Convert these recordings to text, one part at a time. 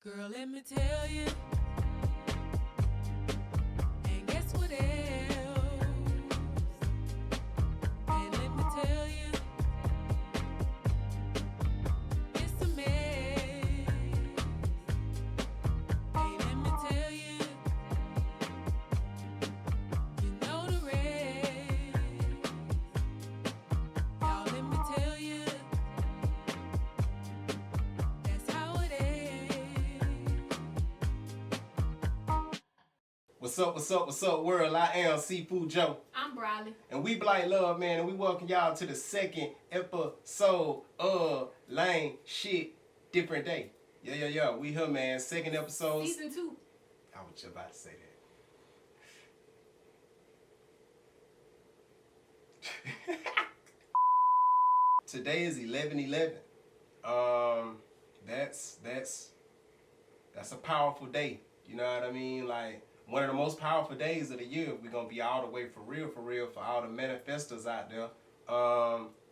Girl, let me tell you. And guess what else? And let me tell you. It's a mess. Hey, let me tell you. You know the rest. Y'all, let me tell you. That's how it is. What's up, world? I am Seafood Joe. I'm Briley. And we Blight Love, man, and we welcome y'all to the second episode of L.A.M.E Shit Different Day. Yeah. We here, man. Second episode. Season 2. I was just about to say that. Today is 11/11. That's a powerful day. You know what I mean? Like, one of the most powerful days of the year. We're gonna be all the way for real, for all the manifestors out there.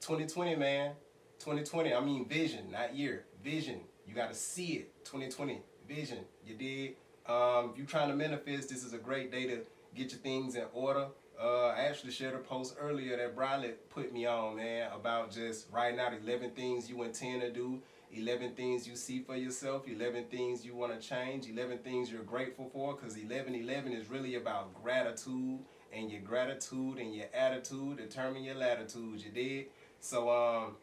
2020, man. 2020, I mean vision, not year. Vision. You gotta see it. 2020, vision. You dig? If you're trying to manifest, this is a great day to get your things in order. I actually shared a post earlier that Briley put me on, man, about just writing out 11 things you intend to do, 11 things you see for yourself, 11 things you want to change, 11 things you're grateful for, because 11/11 is really about gratitude, and your gratitude and your attitude determine your latitude, you dig? So,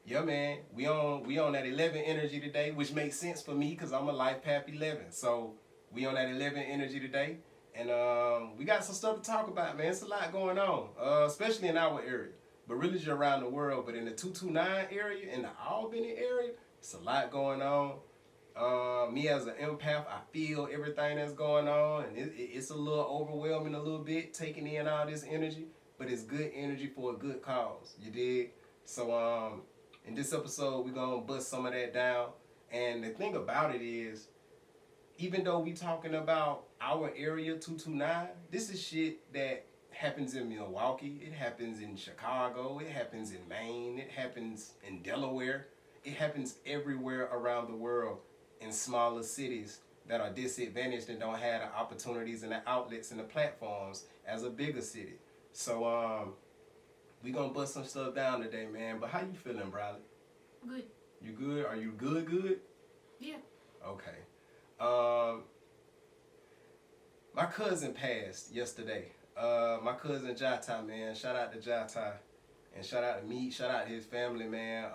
yeah, man, we on that 11 energy today, which makes sense for me because I'm a life path 11. So we on that 11 energy today, and we got some stuff to talk about, man. It's a lot going on, especially in our area, but really just around the world. But in the 229 area, in the Albany area, it's a lot going on. Me as an empath, I feel everything that's going on, and it's a little overwhelming a little bit, taking in all this energy, but it's good energy for a good cause, you dig? So, in this episode, we're going to bust some of that down. And the thing about it is, even though we talking about our area 229, this is shit that happens in Milwaukee, it happens in Chicago, it happens in Maine, it happens in Delaware, it happens everywhere around the world in smaller cities that are disadvantaged and don't have the opportunities and the outlets and the platforms as a bigger city. So, we gonna bust some stuff down today, man. But how you feeling, Briley? Good. You good? Are you good? Yeah. Okay. My cousin passed yesterday. My cousin Jata, man. Shout out to Jata. And shout out to me. Shout out to his family, man.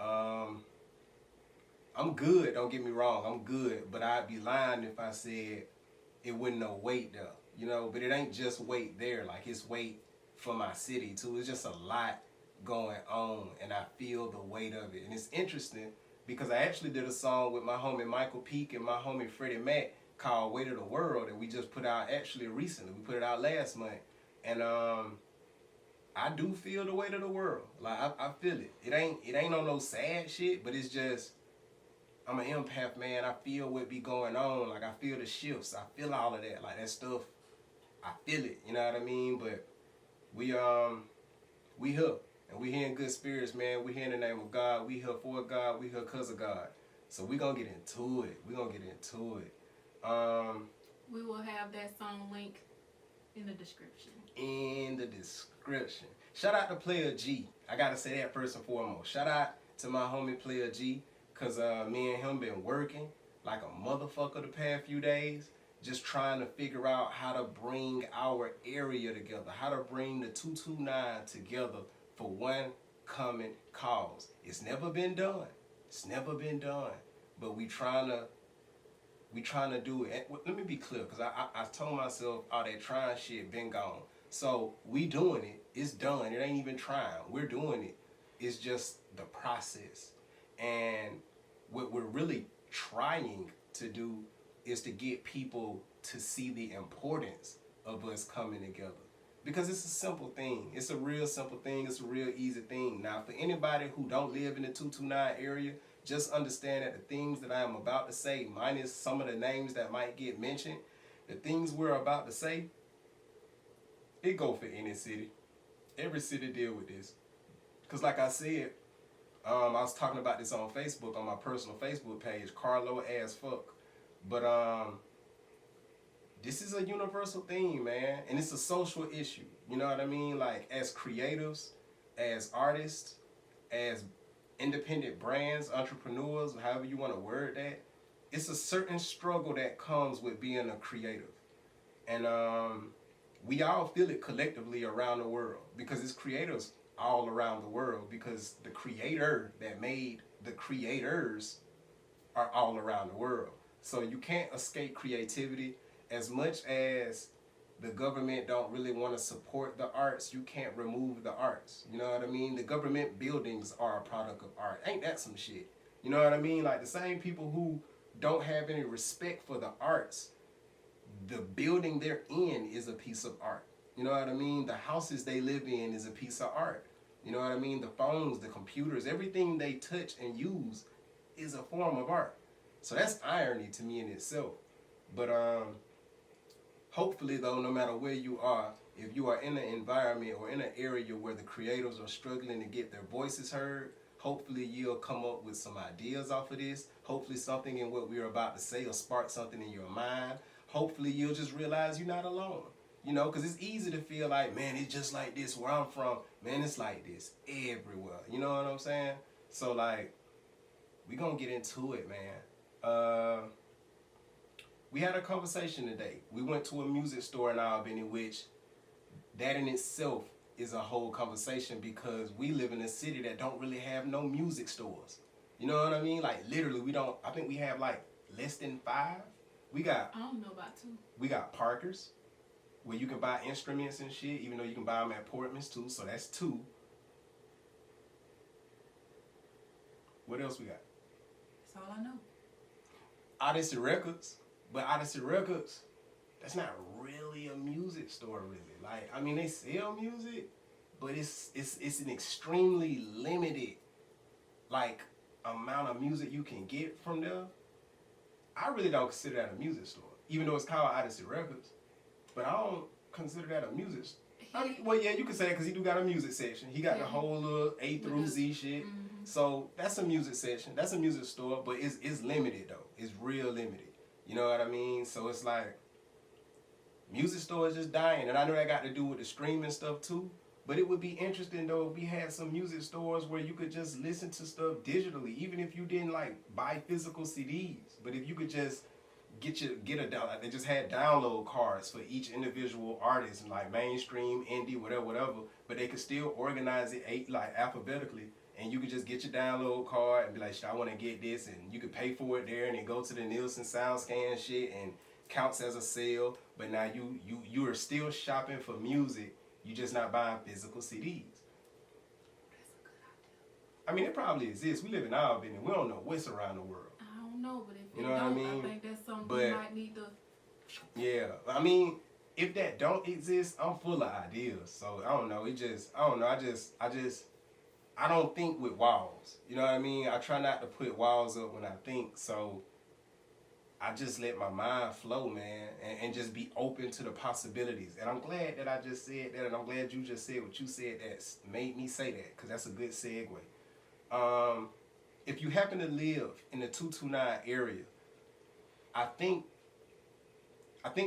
I'm good, don't get me wrong. I'm good. But I'd be lying if I said it wasn't no weight there. You know, but it ain't just weight there. Like, it's weight for my city, too. It's just a lot going on, and I feel the weight of it. And it's interesting because I actually did a song with my homie Michael Peak and my homie Freddie Mac called Weight of the World that we just put out actually recently. We put it out last month. And I do feel the weight of the world. Like, I feel it. It ain't on no sad shit, but it's just, I'm an empath, man. I feel what be going on. Like, I feel the shifts. I feel all of that. Like, that stuff, I feel it. You know what I mean? But we here. And we here in good spirits, man. We here in the name of God. We here for God. We here because of God. So we gonna get into it. We gonna get into it. We will have that song link in the description. Shout out to Player G. I gotta say that first and foremost. Shout out to my homie Player G. Cause me and him been working like a motherfucker the past few days. Just trying to figure out how to bring our area together. How to bring the 229 together for one common cause. It's never been done. But we trying to do it. And let me be clear, because I told myself all that trying shit been gone. So we doing it. It's done. It ain't even trying. We're doing it. It's just the process. And what we're really trying to do is to get people to see the importance of us coming together. Because it's a simple thing. It's a real simple thing. It's a real easy thing. Now, for anybody who don't live in the 229 area, just understand that the things that I am about to say, minus some of the names that might get mentioned, the things we're about to say, it go for any city. Every city deal with this. Because like I said, I was talking about this on Facebook, on my personal Facebook page, Carlo as fuck. But this is a universal theme, man, and it's a social issue. You know what I mean? Like as creatives, as artists, as independent brands, entrepreneurs, however you want to word that, it's a certain struggle that comes with being a creative. And we all feel it collectively around the world because it's creators all around the world because the creator that made the creators are all around the world. So you can't escape creativity as much as the government don't really want to support the arts. You can't remove the arts. You know what I mean? The government buildings are a product of art. Ain't that some shit? You know what I mean? Like the same people who don't have any respect for the arts, the building they're in is a piece of art. You know what I mean? The houses they live in is a piece of art. You know what I mean? The phones, the computers, everything they touch and use is a form of art. So that's irony to me in itself. But hopefully though, no matter where you are, if you are in an environment or in an area where the creators are struggling to get their voices heard, hopefully you'll come up with some ideas off of this. Hopefully something in what we're about to say will spark something in your mind. Hopefully you'll just realize you're not alone. You know, because it's easy to feel like, man, it's just like this where I'm from. Man, it's like this everywhere. You know what I'm saying? So, like, we going to get into it, man. We had a conversation today. We went to a music store in Albany, which that in itself is a whole conversation because we live in a city that don't really have no music stores. You know what I mean? Like, literally, we don't, I think we have, like, less than 5. I don't know about 2. We got Parker's, where you can buy instruments and shit, even though you can buy them at Portman's too, so that's 2. What else we got? That's all I know. Odyssey Records. But Odyssey Records, that's not really a music store, really. Like, I mean, they sell music, but it's an extremely limited, like, amount of music you can get from there. I really don't consider that a music store, even though it's called Odyssey Records. But I don't consider that a music store. I mean, well, yeah, you can say it because he do got a music section. He got the whole little A through Z shit. Mm-hmm. So that's a music section. That's a music store, but it's limited, though. It's real limited. You know what I mean? So it's like, music stores just dying. And I know that got to do with the streaming stuff, too. But it would be interesting, though, if we had some music stores where you could just listen to stuff digitally, even if you didn't, like, buy physical CDs. But if you could just get a download, they just had download cards for each individual artist, and like mainstream, indie, whatever. But they could still organize it like alphabetically, and you could just get your download card and be like, I want to get this, and you could pay for it there, and then go to the Nielsen SoundScan shit, and counts as a sale. But now you are still shopping for music. You just not buying physical CDs. That's a good idea. I mean, it probably exists. We live in Albany, and we don't know what's around the world. I don't know, but if You you know what I don't, mean? I think that's something But- we might need to. Yeah, I mean, if that don't exist, I'm full of ideas. So I don't know. I don't think with walls. You know what I mean? I try not to put walls up when I think. So I just let my mind flow, man, and just be open to the possibilities. And I'm glad that I just said that, and I'm glad you just said what you said that made me say that, because that's a good segue. If you happen to live in the 229 area, I think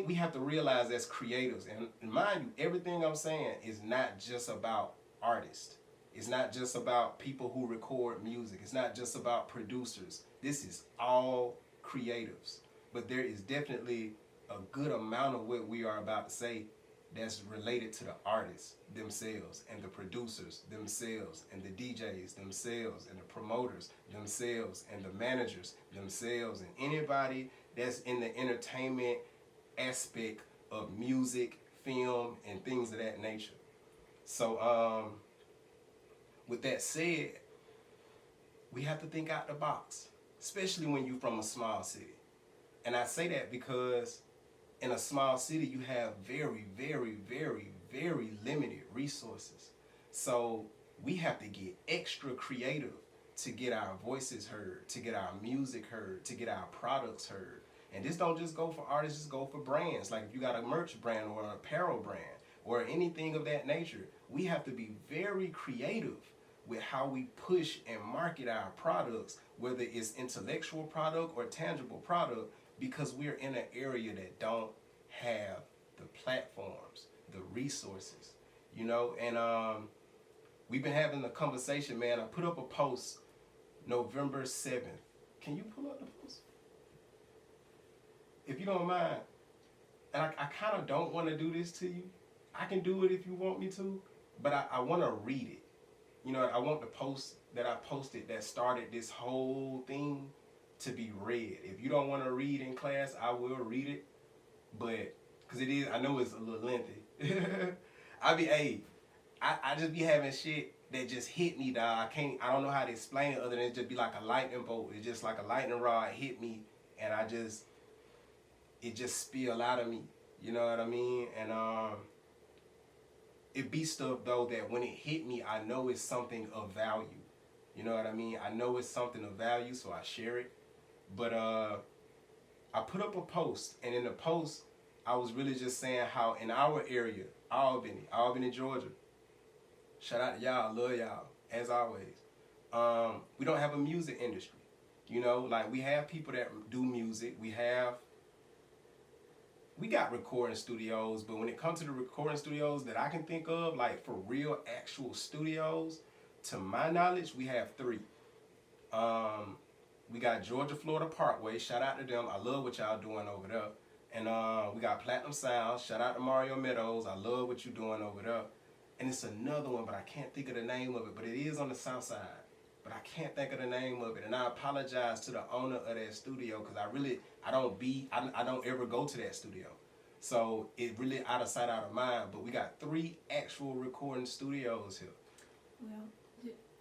we have to realize as creators, and mind you, everything I'm saying is not just about artists. It's not just about people who record music. It's not just about producers. This is all creatives. But there is definitely a good amount of what we are about to say that's related to the artists themselves and the producers themselves and the DJs themselves and the promoters themselves and the managers themselves and anybody that's in the entertainment aspect of music, film, and things of that nature. So with that said, we have to think out the box, especially when you're from a small city. And I say that because in a small city, you have very, very, very, very limited resources. So we have to get extra creative to get our voices heard, to get our music heard, to get our products heard. And this don't just go for artists, just go for brands. Like if you got a merch brand or an apparel brand or anything of that nature, we have to be very creative with how we push and market our products, whether it's intellectual product or tangible product, because we're in an area that don't have the platforms, the resources, you know. And we've been having a conversation, man. I put up a post November 7th. Can you pull up the post? If you don't mind. And I kind of don't want to do this to you. I can do it if you want me to, but I want to read it. You know, I want the post that I posted that started this whole thing to be read. If you don't want to read in class, I will read it, but because it is, I know it's a little lengthy. I just be having shit that just hit me, dog. I don't know how to explain it other than it just be like a lightning bolt. It's just like a lightning rod hit me, and it just spill out of me. You know what I mean? And it be stuff though that when it hit me, I know it's something of value. You know what I mean? I know it's something of value, so I share it. But I put up a post, and in the post, I was really just saying how in our area, Albany, Georgia. Shout out to y'all, love y'all, as always. We don't have a music industry. You know, like we have people that do music. We got recording studios, but when it comes to the recording studios that I can think of, like for real actual studios, to my knowledge, we have 3. We got Georgia Florida Parkway, shout out to them. I love what y'all doing over there. And we got Platinum Sound, shout out to Mario Meadows. I love what you're doing over there. And it's another one, but I can't think of the name of it, but it is on the south side. But I can't think of the name of it. And I apologize to the owner of that studio because I don't ever go to that studio. So it really out of sight, out of mind. But we got 3 actual recording studios here. Well,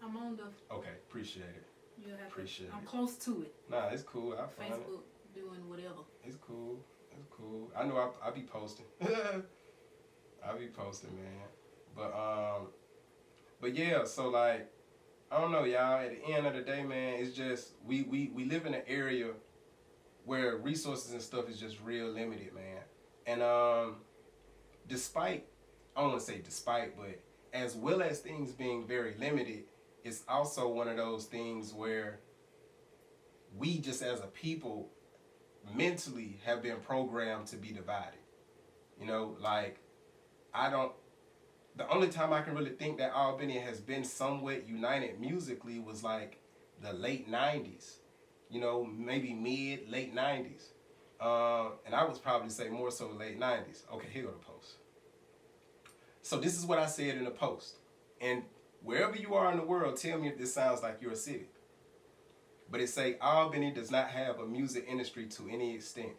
I'm on the. Okay, appreciate it. You have Appreciate I'm it. close to it. Nah, it's cool. I find it. Facebook doing whatever. It's cool. It's cool. I know I be posting. I be posting, man. But yeah, so like, I don't know, y'all. At the end of the day, man, it's just we live in an area where resources and stuff is just real limited, man. And I don't want to say despite, but as well as things being very limited, it's also one of those things where we just as a people mentally have been programmed to be divided. You know, like the only time I can really think that Albany has been somewhat united musically was like the late 90s, you know, maybe late 90s. And I would probably say more so late 90s. Okay, here go the post. So this is what I said in the post. And wherever you are in the world, tell me if this sounds like your city. But it say, Albany does not have a music industry to any extent.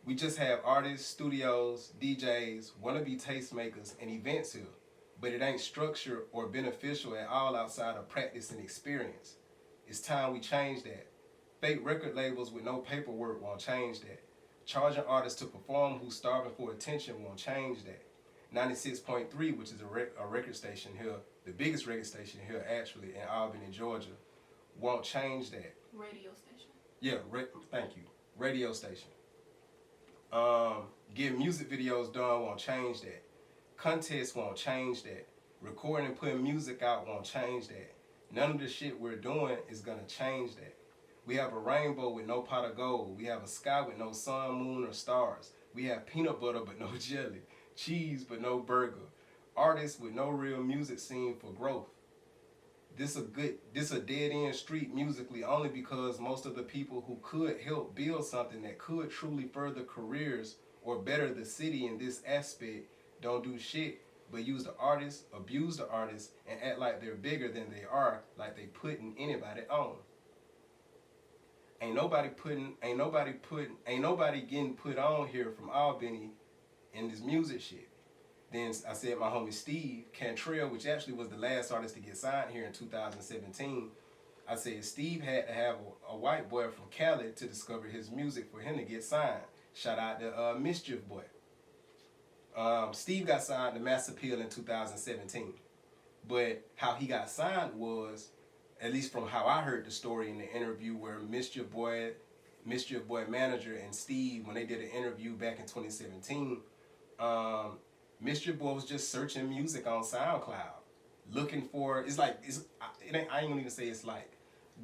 We just have artists, studios, DJs, wannabe tastemakers, and events here. But it ain't structured or beneficial at all outside of practice and experience. It's time we change that. Fake record labels with no paperwork won't change that. Charging artists to perform who's starving for attention won't change that. 96.3, which is a record station here, the biggest record station here actually in Albany, Georgia, won't change that. Radio station. Yeah, thank you. Radio station. Getting music videos done won't change that. Contests won't change that. Recording and putting music out won't change that. None of the shit we're doing is gonna change that. We have a rainbow with no pot of gold. We have a sky with no sun, moon, or stars. We have peanut butter but no jelly. Cheese but no burger. Artists with no real music scene for growth. This a dead end street musically only because most of the people who could help build something that could truly further careers or better the city in this aspect don't do shit but use the artists, abuse the artists, and act like they're bigger than they are, like they putting anybody on. Ain't nobody getting put on here from Albany in this music shit. Then I said my homie Steve Cantrell, which actually was the last artist to get signed here in 2017. I said Steve had to have a white boy from Cali to discover his music for him to get signed. Shout out to Mischief Boy. Steve got signed to Mass Appeal in 2017. But how he got signed was, at least from how I heard the story in the interview where Mischief Boy manager and Steve, when they did an interview back in 2017, Mischief Boy was just searching music on SoundCloud, looking for, I ain't gonna even say it's like,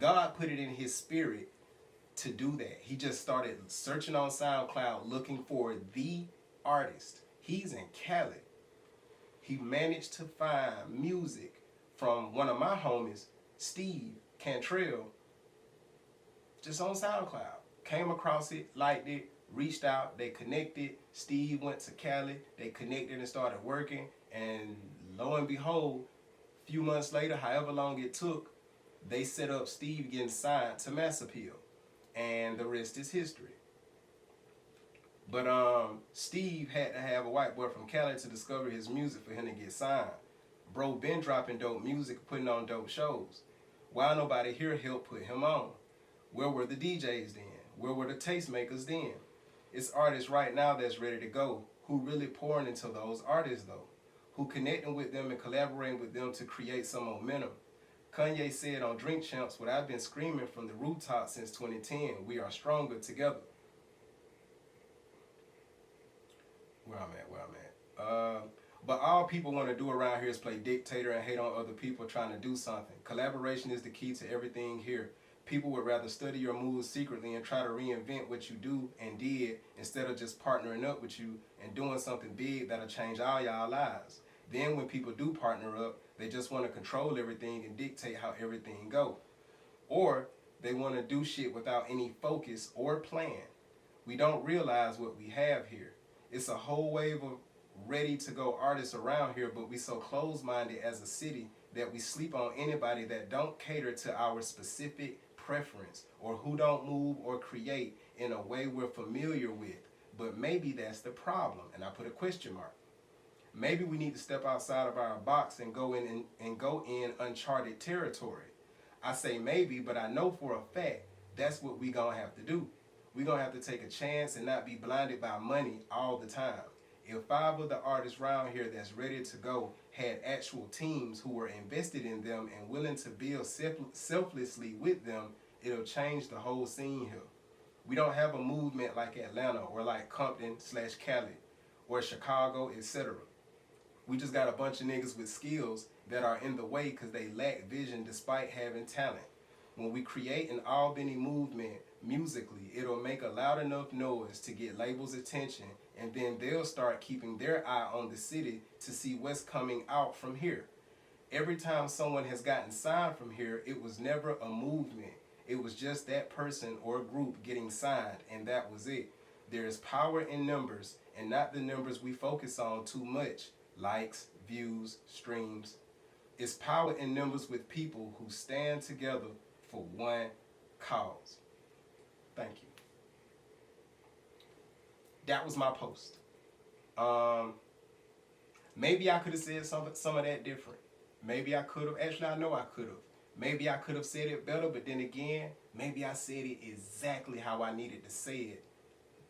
God put it in his spirit to do that. He just started searching on SoundCloud looking for the artist. He's in Cali. He managed to find music from one of my homies, Steve Cantrell, just on SoundCloud. Came across it, liked it, reached out, they connected. Steve went to Cali, they connected and started working, and lo and behold, a few months later, however long it took, they set up Steve getting signed to Mass Appeal, and the rest is history. But Steve had to have a white boy from Cali to discover his music for him to get signed. Bro been dropping dope music, putting on dope shows. Why nobody here helped put him on? Where were the DJs then? Where were the tastemakers then? It's artists right now that's ready to go. Who really pouring into those artists though? Who connecting with them and collaborating with them to create some momentum? Kanye said on Drink Champs, what I've been screaming from the rooftop since 2010, we are stronger together. Where I'm at. But all people want to do around here is play dictator and hate on other people trying to do something. Collaboration is the key to everything here. People would rather study your moves secretly and try to reinvent what you do and did instead of just partnering up with you and doing something big that'll change all y'all lives. Then when people do partner up, they just want to control everything and dictate how everything go. Or they want to do shit without any focus or plan. We don't realize what we have here. It's a whole wave of ready-to-go artists around here, but we so closed-minded as a city that we sleep on anybody that don't cater to our specific preference or who don't move or create in a way we're familiar with. But maybe that's the problem, and I put a question mark. Maybe we need to step outside of our box and go in uncharted territory. I say maybe, but I know for a fact that's what we gonna have to do. We gonna have to take a chance and not be blinded by money all the time. If 5 of the artists around here that's ready to go had actual teams who were invested in them and willing to build selflessly with them, it'll change the whole scene here. We don't have a movement like Atlanta or like Compton/Cali or Chicago, etc. We just got a bunch of niggas with skills that are in the way because they lack vision despite having talent. When we create an Albany movement musically, it'll make a loud enough noise to get labels' attention, and then they'll start keeping their eye on the city to see what's coming out from here. Every time someone has gotten signed from here, it was never a movement. It was just that person or group getting signed, and that was it. There is power in numbers, and not the numbers we focus on too much. Likes, views, streams. It's power in numbers with people who stand together for one cause. Thank you. That was my post. Maybe I could have said some of that different. Maybe I could have. Actually, I know I could have. Maybe I could have said it better, but then again, maybe I said it exactly how I needed to say it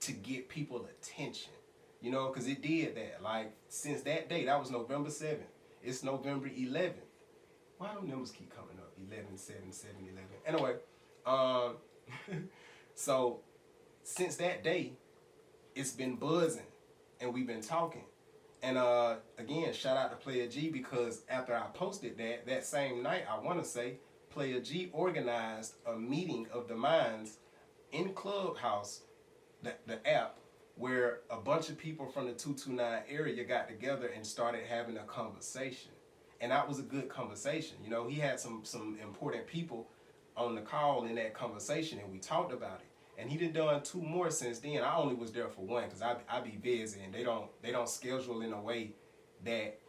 to get people attention. You know, because it did that. Like, since that day, that was November 7th. It's November 11th. Why do numbers keep coming up? 11, 7, 7, 11. Anyway, so since that day, it's been buzzing, and we've been talking. And again, shout out to Player G, because after I posted that same night, I want to say, Player G organized a meeting of the minds in Clubhouse, the app, where a bunch of people from the 229 area got together and started having a conversation. And that was a good conversation. You know, he had some important people on the call in that conversation, and we talked about it. And he done 2 more since then. I only was there for 1 because I be busy, and they don't schedule in a way that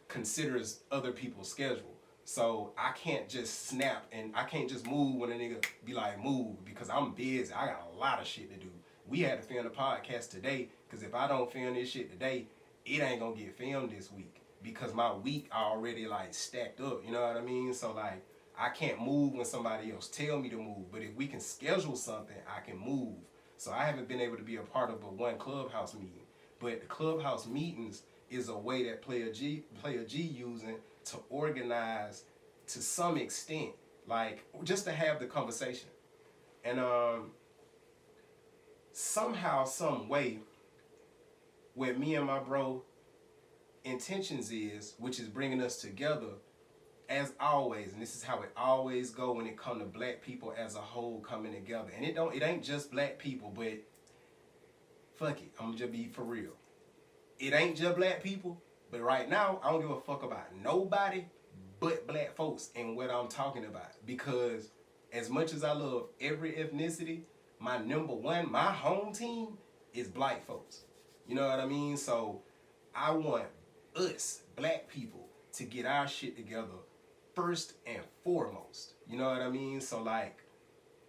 considers other people's schedule. So I can't just snap, and I can't just move when a nigga be like, move, because I'm busy. I got a lot of shit to do. We had to film the podcast today, because if I don't film this shit today, it ain't gonna get filmed this week, because my week already like stacked up, you know what I mean? So like, I can't move when somebody else tell me to move, but if we can schedule something, I can move. So I haven't been able to be a part of but 1 Clubhouse meeting. But the Clubhouse meetings is a way that Player G using to organize to some extent, like just to have the conversation. And somehow, some way, where me and my bro intentions is, which is bringing us together as always, and this is how it always go when it come to black people as a whole coming together. And it ain't just black people, but fuck it, I'm gonna just be for real. It ain't just black people, but right now I don't give a fuck about nobody but black folks and what I'm talking about. Because as much as I love every ethnicity, my number one, my home team is black folks. You know what I mean? So I want us, black people, to get our shit together first and foremost. You know what I mean? So like,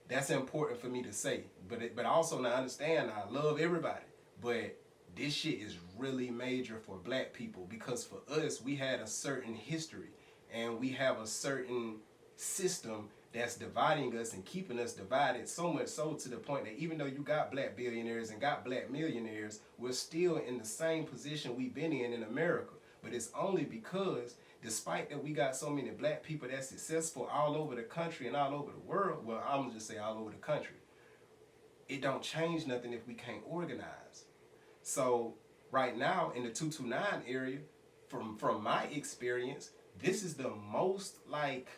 that's important for me to say. But also now understand, I love everybody. But this shit is really major for black people, because for us, we had a certain history and we have a certain system that's dividing us and keeping us divided, so much so to the point that even though you got black billionaires and got black millionaires, we're still in the same position we've been in America. But it's only because, despite that we got so many black people that's successful all over the country and all over the world, well, I'm gonna just say all over the country, it don't change nothing if we can't organize. So right now in the 229 area, from my experience, this is the most like,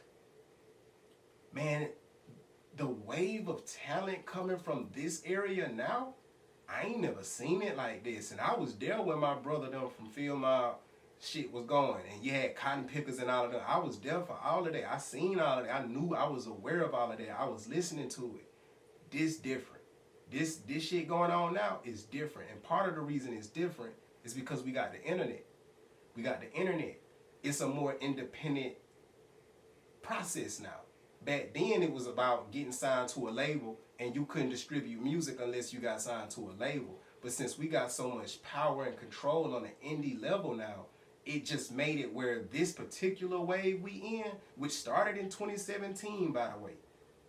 man, the wave of talent coming from this area now, I ain't never seen it like this. And I was there when my brother done from Field Mob shit was going, and you had cotton pickers and all of that. I was there for all of that. I seen all of that. I knew, I was aware of all of that. I was listening to it. This different. This shit going on now is different. And part of the reason it's different is because we got the internet. We got the internet. It's a more independent process now. Back then it was about getting signed to a label, and you couldn't distribute music unless you got signed to a label. But since we got so much power and control on the indie level now, it just made it where this particular wave we in, which started in 2017, by the way,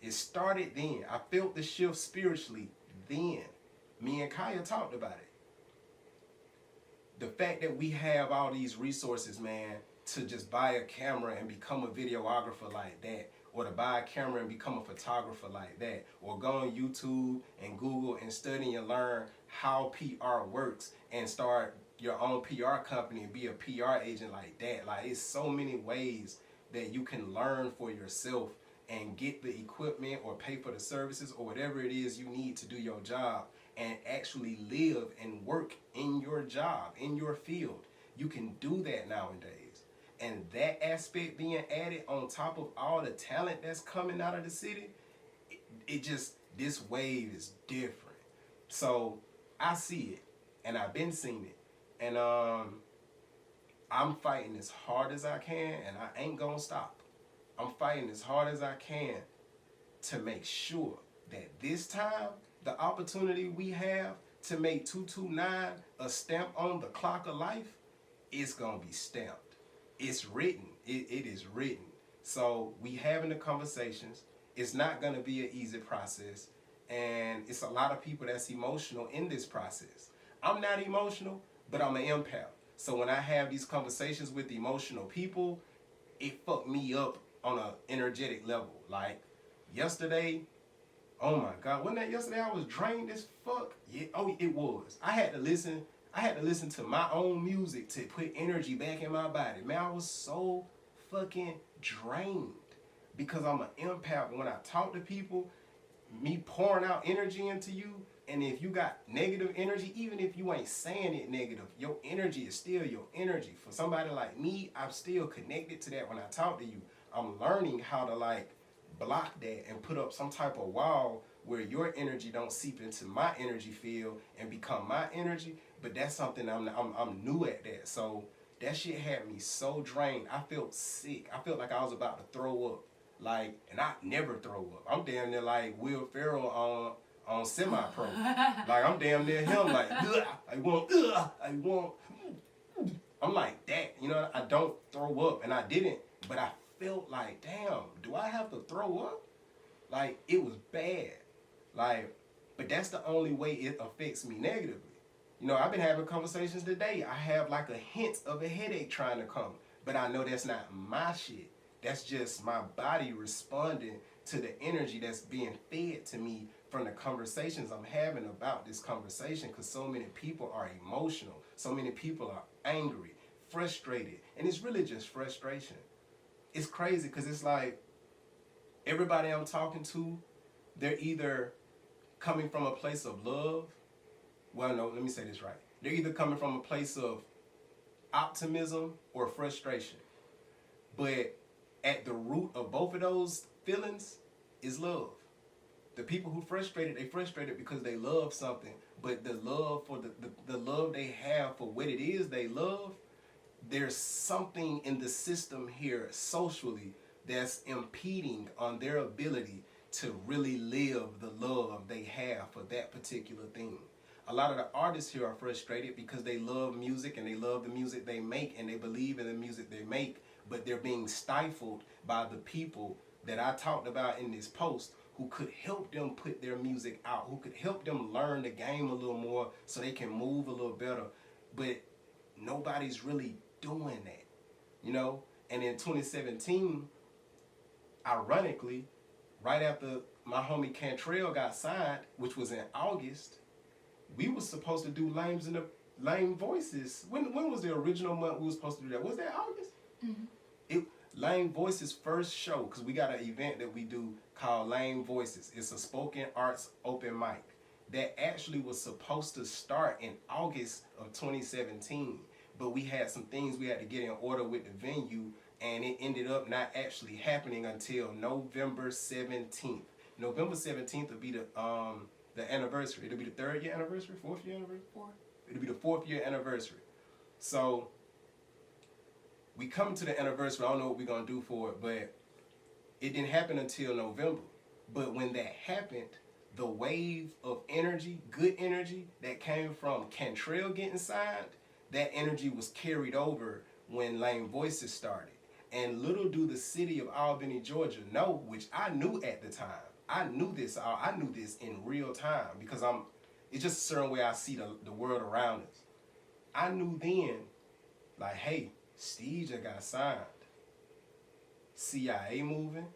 it started then. I felt the shift spiritually then. Me and Kaya talked about it. The fact that we have all these resources, man, to just buy a camera and become a videographer like that, or to buy a camera and become a photographer like that, or go on YouTube and Google and study and learn how PR works and start your own PR company and be a PR agent like that. Like, it's so many ways that you can learn for yourself and get the equipment or pay for the services or whatever it is you need to do your job and actually live and work in your job, in your field. You can do that nowadays. And that aspect being added on top of all the talent that's coming out of the city, it just, this wave is different. So I see it, and I've been seeing it. And I'm fighting as hard as I can, and I ain't gonna stop. I'm fighting as hard as I can to make sure that this time, the opportunity we have to make 229 a stamp on the clock of life, it's gonna be stamped. It's written. It is written. So we having the conversations. It's not gonna be an easy process, and it's a lot of people that's emotional in this process. I'm not emotional, but I'm an empath. So when I have these conversations with emotional people, it fucked me up on an energetic level. Like yesterday, oh my God, wasn't that yesterday I was drained as fuck? Yeah, oh, it was. I had to listen to my own music to put energy back in my body. Man, I was so fucking drained because I'm an empath. When I talk to people, me pouring out energy into you, and if you got negative energy, even if you ain't saying it negative, your energy is still your energy. For somebody like me, I'm still connected to that when I talk to you. I'm learning how to like block that and put up some type of wall where your energy don't seep into my energy field and become my energy. But that's something I'm new at that. So that shit had me so drained. I felt sick. I felt like I was about to throw up. Like, and I never throw up. I'm damn near like Will Ferrell on Semi-Pro. Like, I'm damn near him. Like, I want. I'm like that. You know, I don't throw up, and I didn't. But I felt like, damn, do I have to throw up? Like, it was bad. Like, but that's the only way it affects me negatively. You know, I've been having conversations today. I have like a hint of a headache trying to come, but I know that's not my shit. That's just my body responding to the energy that's being fed to me from the conversations I'm having about this conversation, because so many people are emotional. So many people are angry, frustrated, and it's really just frustration. it's crazy because it's like everybody I'm talking to, they're either coming from a place of love. Well, no, let me say this right. They're either coming from a place of optimism or frustration. But at the root of both of those feelings is love. The people who frustrated, they frustrated because they love something. But the love for the love they have for what it is they love, there's something in the system here socially that's impeding on their ability to really live the love they have for that particular thing. A lot of the artists here are frustrated because they love music and they love the music they make and they believe in the music they make, but they're being stifled by the people that I talked about in this post who could help them put their music out, who could help them learn the game a little more so they can move a little better. But nobody's really doing that, you know? And in 2017, ironically, right after my homie Cantrell got signed, which was in August, we was supposed to do Lames in the Lame Voices. When was the original month we was supposed to do that? Was that August? Mm-hmm. Lame Voices first show, because we got an event that we do called Lame Voices. It's a spoken arts open mic that actually was supposed to start in August of 2017, but we had some things we had to get in order with the venue, and it ended up not actually happening until November 17th. November 17th will be the anniversary. It'll be the 3rd year anniversary, 4th year anniversary? 4. It'll be the 4th year anniversary. So we come to the anniversary. I don't know what we're gonna do for it, but it didn't happen until November. But when that happened, the wave of energy, good energy that came from Cantrell getting signed, that energy was carried over when Lame Voices started. And little do the city of Albany, Georgia know, which I knew at the time. I knew this in real time because it's just a certain way I see the world around us. I knew then, like, hey, Steve just got signed. CIA moving,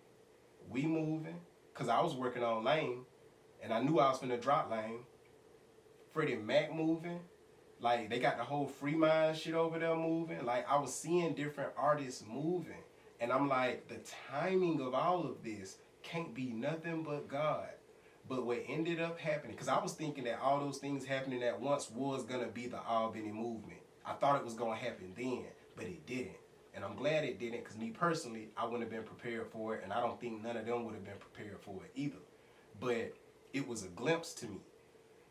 we moving, because I was working on Lame, and I knew I was finna drop Lame. Freddie Mac moving, like they got the whole Free Mind shit over there moving. Like I was seeing different artists moving, and I'm like, the timing of all of this can't be nothing but God. But what ended up happening, because I was thinking that all those things happening at once was gonna be the Albany movement. I thought it was gonna happen then, but it didn't. And I'm glad it didn't, because me personally, I wouldn't have been prepared for it, and I don't think none of them would have been prepared for it either. But it was a glimpse to me.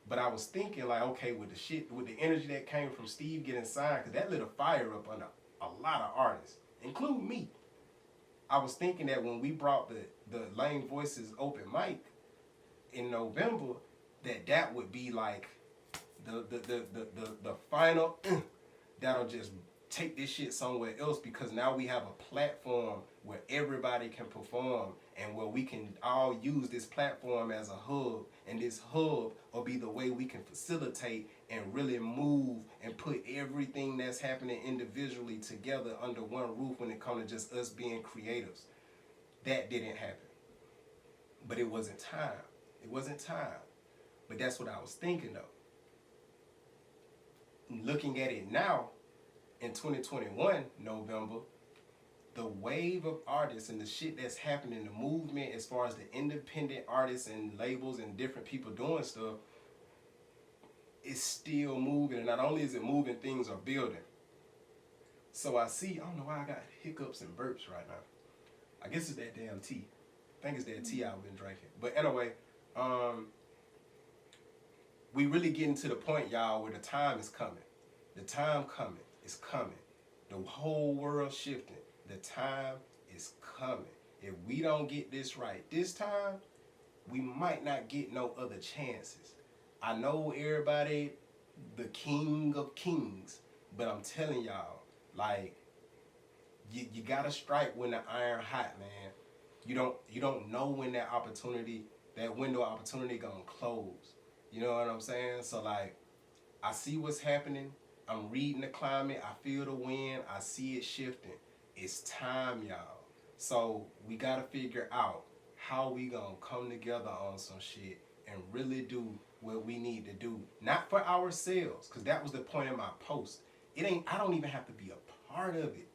But I was thinking like, okay, with the energy that came from Steve getting signed, because that lit a fire up on a lot of artists, including me. I was thinking that when we brought the Lame Voices open mic in November, that would be like the final that'll just take this shit somewhere else, because now we have a platform where everybody can perform and where we can all use this platform as a hub, and this hub will be the way we can facilitate and really move and put everything that's happening individually together under one roof when it comes to just us being creatives. That didn't happen. But it wasn't time. It wasn't time. But that's what I was thinking of. Looking at it now, in 2021, November, the wave of artists and the shit that's happening, the movement as far as the independent artists and labels and different people doing stuff, is still moving. And not only is it moving, things are building. So I don't know why I got hiccups and burps right now. I guess it's that damn tea. I think it's that tea I've been drinking. But anyway, we really getting to the point, y'all, where the time is coming. The time coming. It's coming. The whole world shifting. The time is coming. If we don't get this right this time, we might not get no other chances. I know everybody, the king of kings, but I'm telling y'all, like, you gotta strike when the iron hot, man. You don't know when that window of opportunity gonna close. You know what I'm saying? So like, I see what's happening. I'm reading the climate. I feel the wind. I see it shifting. It's time, y'all. So we gotta figure out how we gonna come together on some shit and really do what we need to do. Not for ourselves, because that was the point of my post. I don't even have to be a part of it.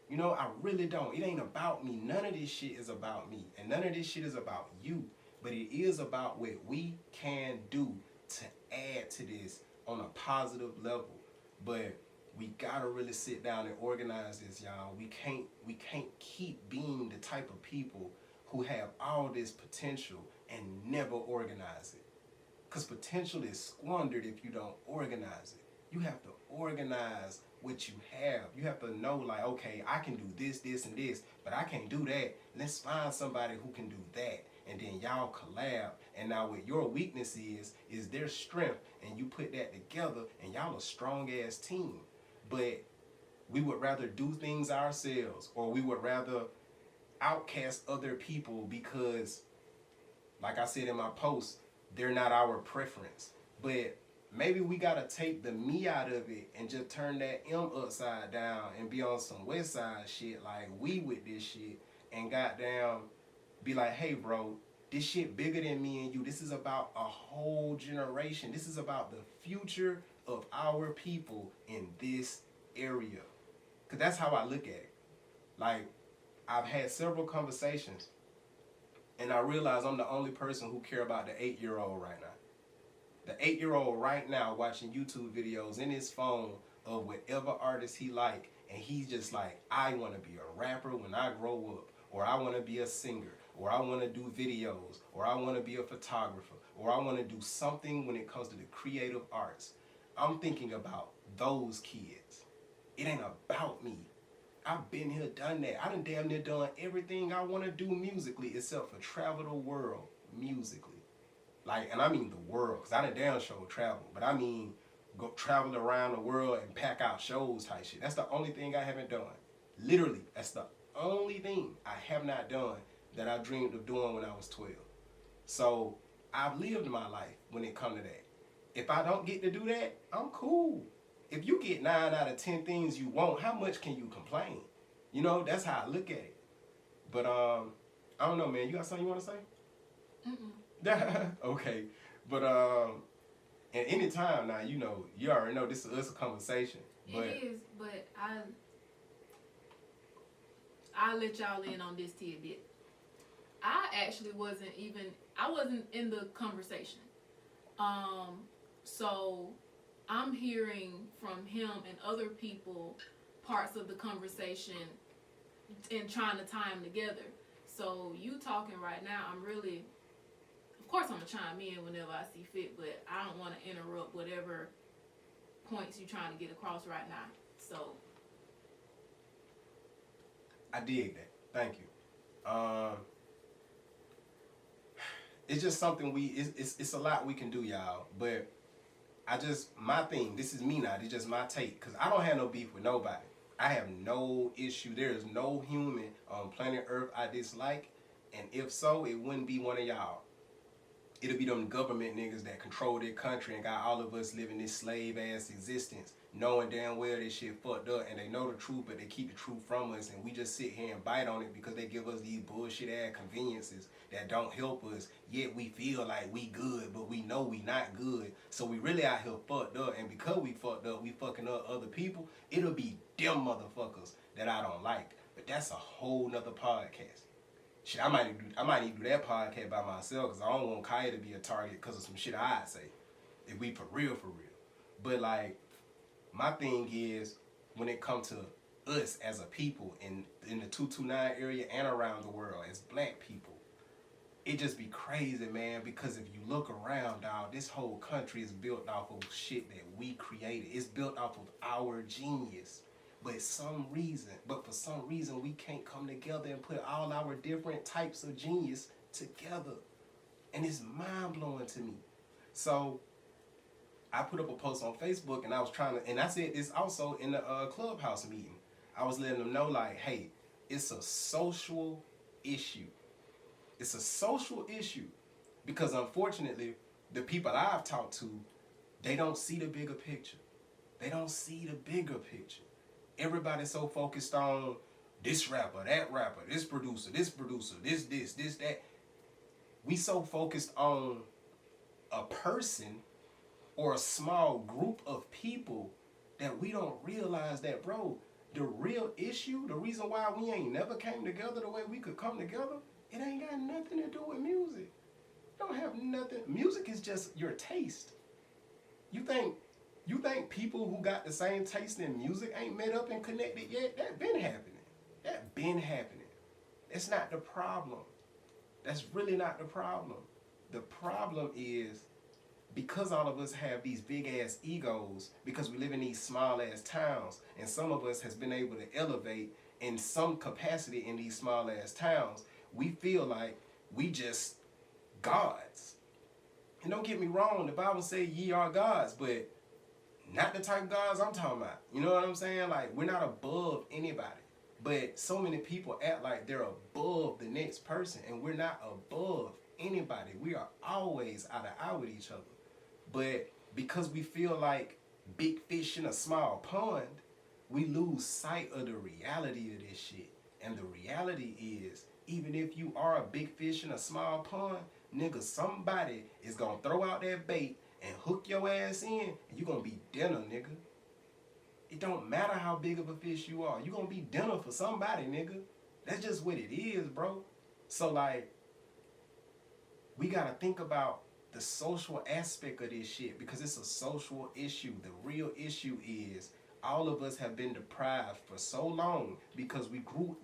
You know, I really don't. It ain't about me. None of this shit is about me. And none of this shit is about you. But it is about what we can do to add to this on a positive level. But we gotta really sit down and organize this, y'all. We can't keep being the type of people who have all this potential and never organize it. Because potential is squandered if you don't organize it. You have to organize what you have. You have to know, like, okay, I can do this, this, and this, but I can't do that. Let's find somebody who can do that. And then y'all collab. And now what your weakness is their strength. And you put that together, and y'all a strong-ass team. But we would rather do things ourselves, or we would rather outcast other people because, like I said in my post, they're not our preference. But maybe we gotta take the me out of it and just turn that M upside down and be on some West Side shit, like we with this shit, and goddamn be like, hey bro, this shit bigger than me and you. This is about a whole generation. This is about the future of our people in this area. Cause that's how I look at it. Like, I've had several conversations, and I realize I'm the only person who care about the 8-year-old right now. The 8-year-old right now watching YouTube videos in his phone of whatever artist he like, and he's just like, I want to be a rapper when I grow up, or I want to be a singer, or I want to do videos, or I want to be a photographer, or I want to do something when it comes to the creative arts. I'm thinking about those kids. It ain't about me. I've been here, done that. I done damn near done everything I want to do musically except for travel the world musically. Like, and I mean the world, because I done damn show travel, but I mean go travel around the world and pack out shows type shit. That's the only thing I haven't done. Literally, that's the only thing I have not done that I dreamed of doing when I was 12. So I've lived my life when it comes to that. If I don't get to do that, I'm cool. If you get 9 out of 10 things you want, how much can you complain? You know, that's how I look at it. But I don't know, man. You got something you want to say? Okay. But at any time now, you know, you already know this is us a conversation. But It is, but I'll let y'all in on this tidbit. I actually wasn't in the conversation. So I'm hearing from him and other people parts of the conversation and trying to tie them together. So you talking right now, I'm really, of course I'm gonna chime in whenever I see fit, but I don't want to interrupt whatever points you're trying to get across right now. So I dig that. Thank you. It's just something it's a lot we can do, y'all. But my thing, this is me now, it's just my take. Because I don't have no beef with nobody. I have no issue. There is no human on planet Earth I dislike. And if so, it wouldn't be one of y'all. It'll be them government niggas that control their country and got all of us living this slave-ass existence, knowing damn well this shit fucked up, and they know the truth, but they keep the truth from us, and we just sit here and bite on it because they give us these bullshit-ass conveniences that don't help us, yet we feel like we good, but we know we not good, so we really out here fucked up, and because we fucked up, we fucking up other people. It'll be them motherfuckers that I don't like, but that's a whole nother podcast. Shit, I might even do that podcast by myself because I don't want Kaya to be a target because of some shit I'd say. If we for real. But like, my thing is, when it comes to us as a people in the 229 area and around the world as black people, it just be crazy, man, because if you look around, dog, this whole country is built off of shit that we created. It's built off of our genius. But for some reason, we can't come together and put all our different types of genius together. And it's mind-blowing to me. So I put up a post on Facebook, and I was and I said this also in the clubhouse meeting. I was letting them know, like, hey, it's a social issue. It's a social issue because, unfortunately, the people I've talked to, they don't see the bigger picture. They don't see the bigger picture. Everybody's so focused on this rapper, this producer, this, that. We so focused on a person or a small group of people that we don't realize that, bro, the real issue, the reason why we ain't never came together the way we could come together, it ain't got nothing to do with music. It don't have nothing. Music is just your taste. You think people who got the same taste in music ain't met up and connected yet? That been happening. That been happening. It's not the problem. That's really not the problem. The problem is because all of us have these big ass egos, because we live in these small ass towns, and some of us has been able to elevate in some capacity in these small ass towns, we feel like we just gods. And don't get me wrong, the Bible say ye are gods, but not the type of gods I'm talking about. You know what I'm saying? Like, we're not above anybody. But so many people act like they're above the next person, and we're not above anybody. We are always eye to eye with each other. But because we feel like big fish in a small pond, we lose sight of the reality of this shit. And the reality is, even if you are a big fish in a small pond, nigga, somebody is gonna throw out that bait and hook your ass in, and you gonna be dinner, nigga. It don't matter how big of a fish you are. You gonna be dinner for somebody, nigga. That's just what it is, bro. So, like, we gotta think about the social aspect of this shit, because it's a social issue. The real issue is all of us have been deprived for so long because we grew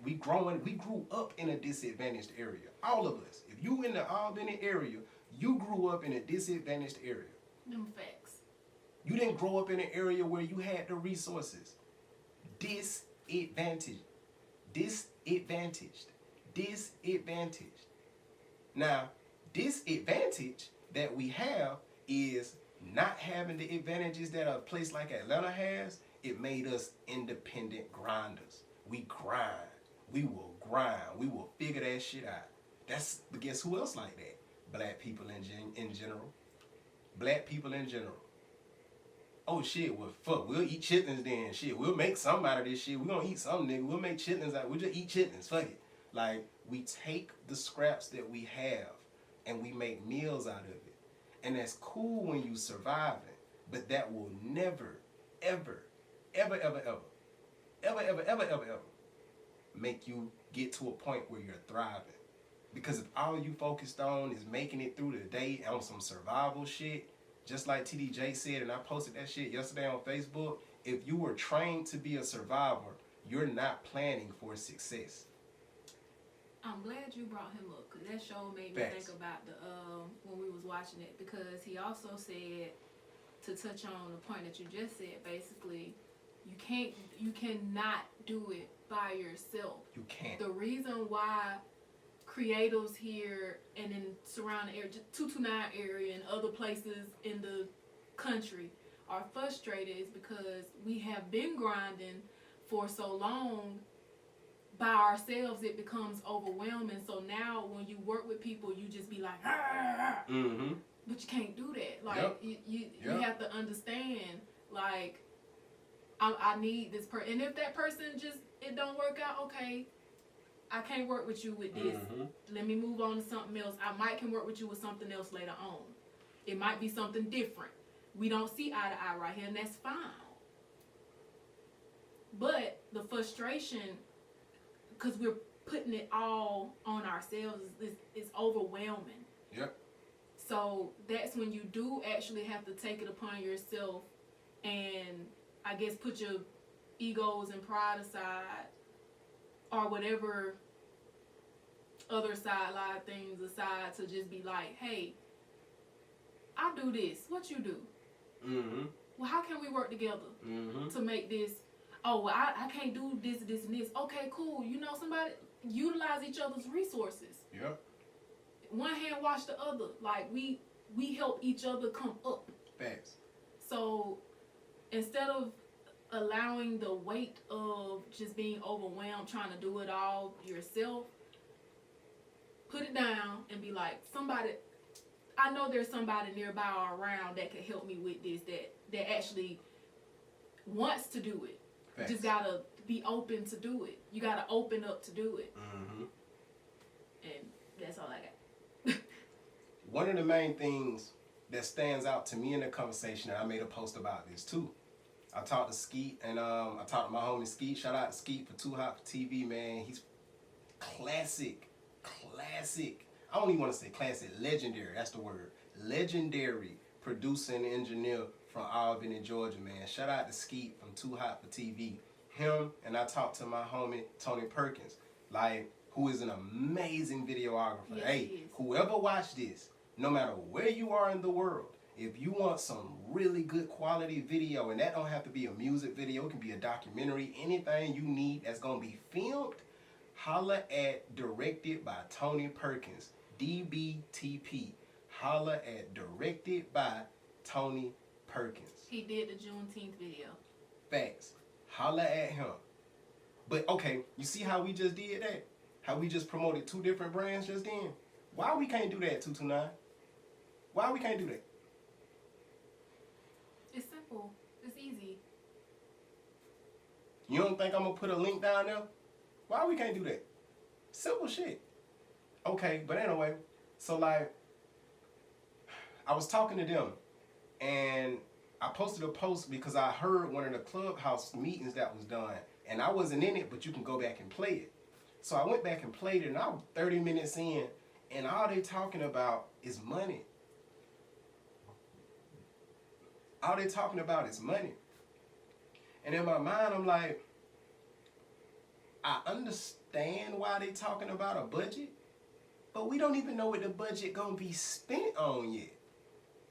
up in a disadvantaged area. All of us. If you in the Albany area, you grew up in a disadvantaged area. Them facts. You didn't grow up in an area where you had the resources. Disadvantaged. Now, disadvantage that we have is not having the advantages that a place like Atlanta has. It made us independent grinders. We grind. We will grind. We will figure that shit out. But guess who else like that? Black people in general. Black people in general. Oh shit, well fuck, we'll eat chitlins then. Shit, we'll make something out of this shit. We're gonna eat something, nigga. We'll make chitlins out. We'll just eat chitlins. Fuck it. Like, we take the scraps that we have and we make meals out of it. And that's cool when you surviving. But that will never, ever make you get to a point where you're thriving. Because if all you focused on is making it through the day on some survival shit, just like TDJ said, and I posted that shit yesterday on Facebook, if you were trained to be a survivor, you're not planning for success. I'm glad you brought him up, because that show made me think about the when we was watching it, because he also said, to touch on the point that you just said, basically, you cannot do it by yourself. You can't. The reason why creatives here and in surrounding area, 229 area and other places in the country are frustrated is because we have been grinding for so long by ourselves. It becomes overwhelming. So now when you work with people, you just be like, mm-hmm. But you can't do that. Like, you have to understand, like, I need this person. And if that person just, it don't work out, okay, I can't work with you with this. Mm-hmm. Let me move on to something else. I might can work with you with something else later on. It might be something different. We don't see eye to eye right here, and that's fine. But the frustration, because we're putting it all on ourselves, is overwhelming. Yep. So that's when you do actually have to take it upon yourself and, I guess, put your egos and pride aside, or whatever other sideline things aside, to just be like, hey, I do this. What you do? Mm-hmm. Well, how can we work together to make this? Oh, well, I can't do this, this, and this. Okay, cool. You know, somebody utilize each other's resources. Yep. One hand wash the other. Like, we help each other come up. Facts. So instead of allowing the weight of just being overwhelmed, trying to do it all yourself, put it down and be like, somebody, I know there's somebody nearby or around that can help me with this, that actually wants to do it. Facts. Just gotta be open to do it. You gotta open up to do it. Mm-hmm. And that's all I got. One of the main things that stands out to me in the conversation, and I made a post about this too, I talked to Skeet, and I talked to my homie Skeet. Shout out to Skeet for Too Hot for TV, man. He's classic. I don't even want to say classic, legendary. That's the word. Legendary producer and engineer from Albany, Georgia, man. Shout out to Skeet from Too Hot for TV. Him, and I talked to my homie Tony Perkins, like, who is an amazing videographer. Yes, hey, he is. whoever watched this, no matter where you are in the world, if you want some really good quality video, and that don't have to be a music video, it can be a documentary, anything you need that's gonna be filmed, holla at Directed by Tony Perkins, DBTP. Holla at Directed by Tony Perkins. He did the Juneteenth video. Facts. Holla at him. But okay, you see how we just did that? How we just promoted two different brands just then? Why we can't do that, 229? Why we can't do that? It's simple. It's easy. You don't think I'm gonna put a link down there? Why we can't do that? Simple shit. Okay, but anyway, so like, I was talking to them, and I posted a post because I heard one of the Clubhouse meetings that was done, and I wasn't in it, but you can go back and play it. So I went back and played it, and I was 30 minutes in, and all they talking about is money. All they talking about is money. And in my mind, I'm like, I understand why they talking about a budget, but we don't even know what the budget gonna be spent on yet.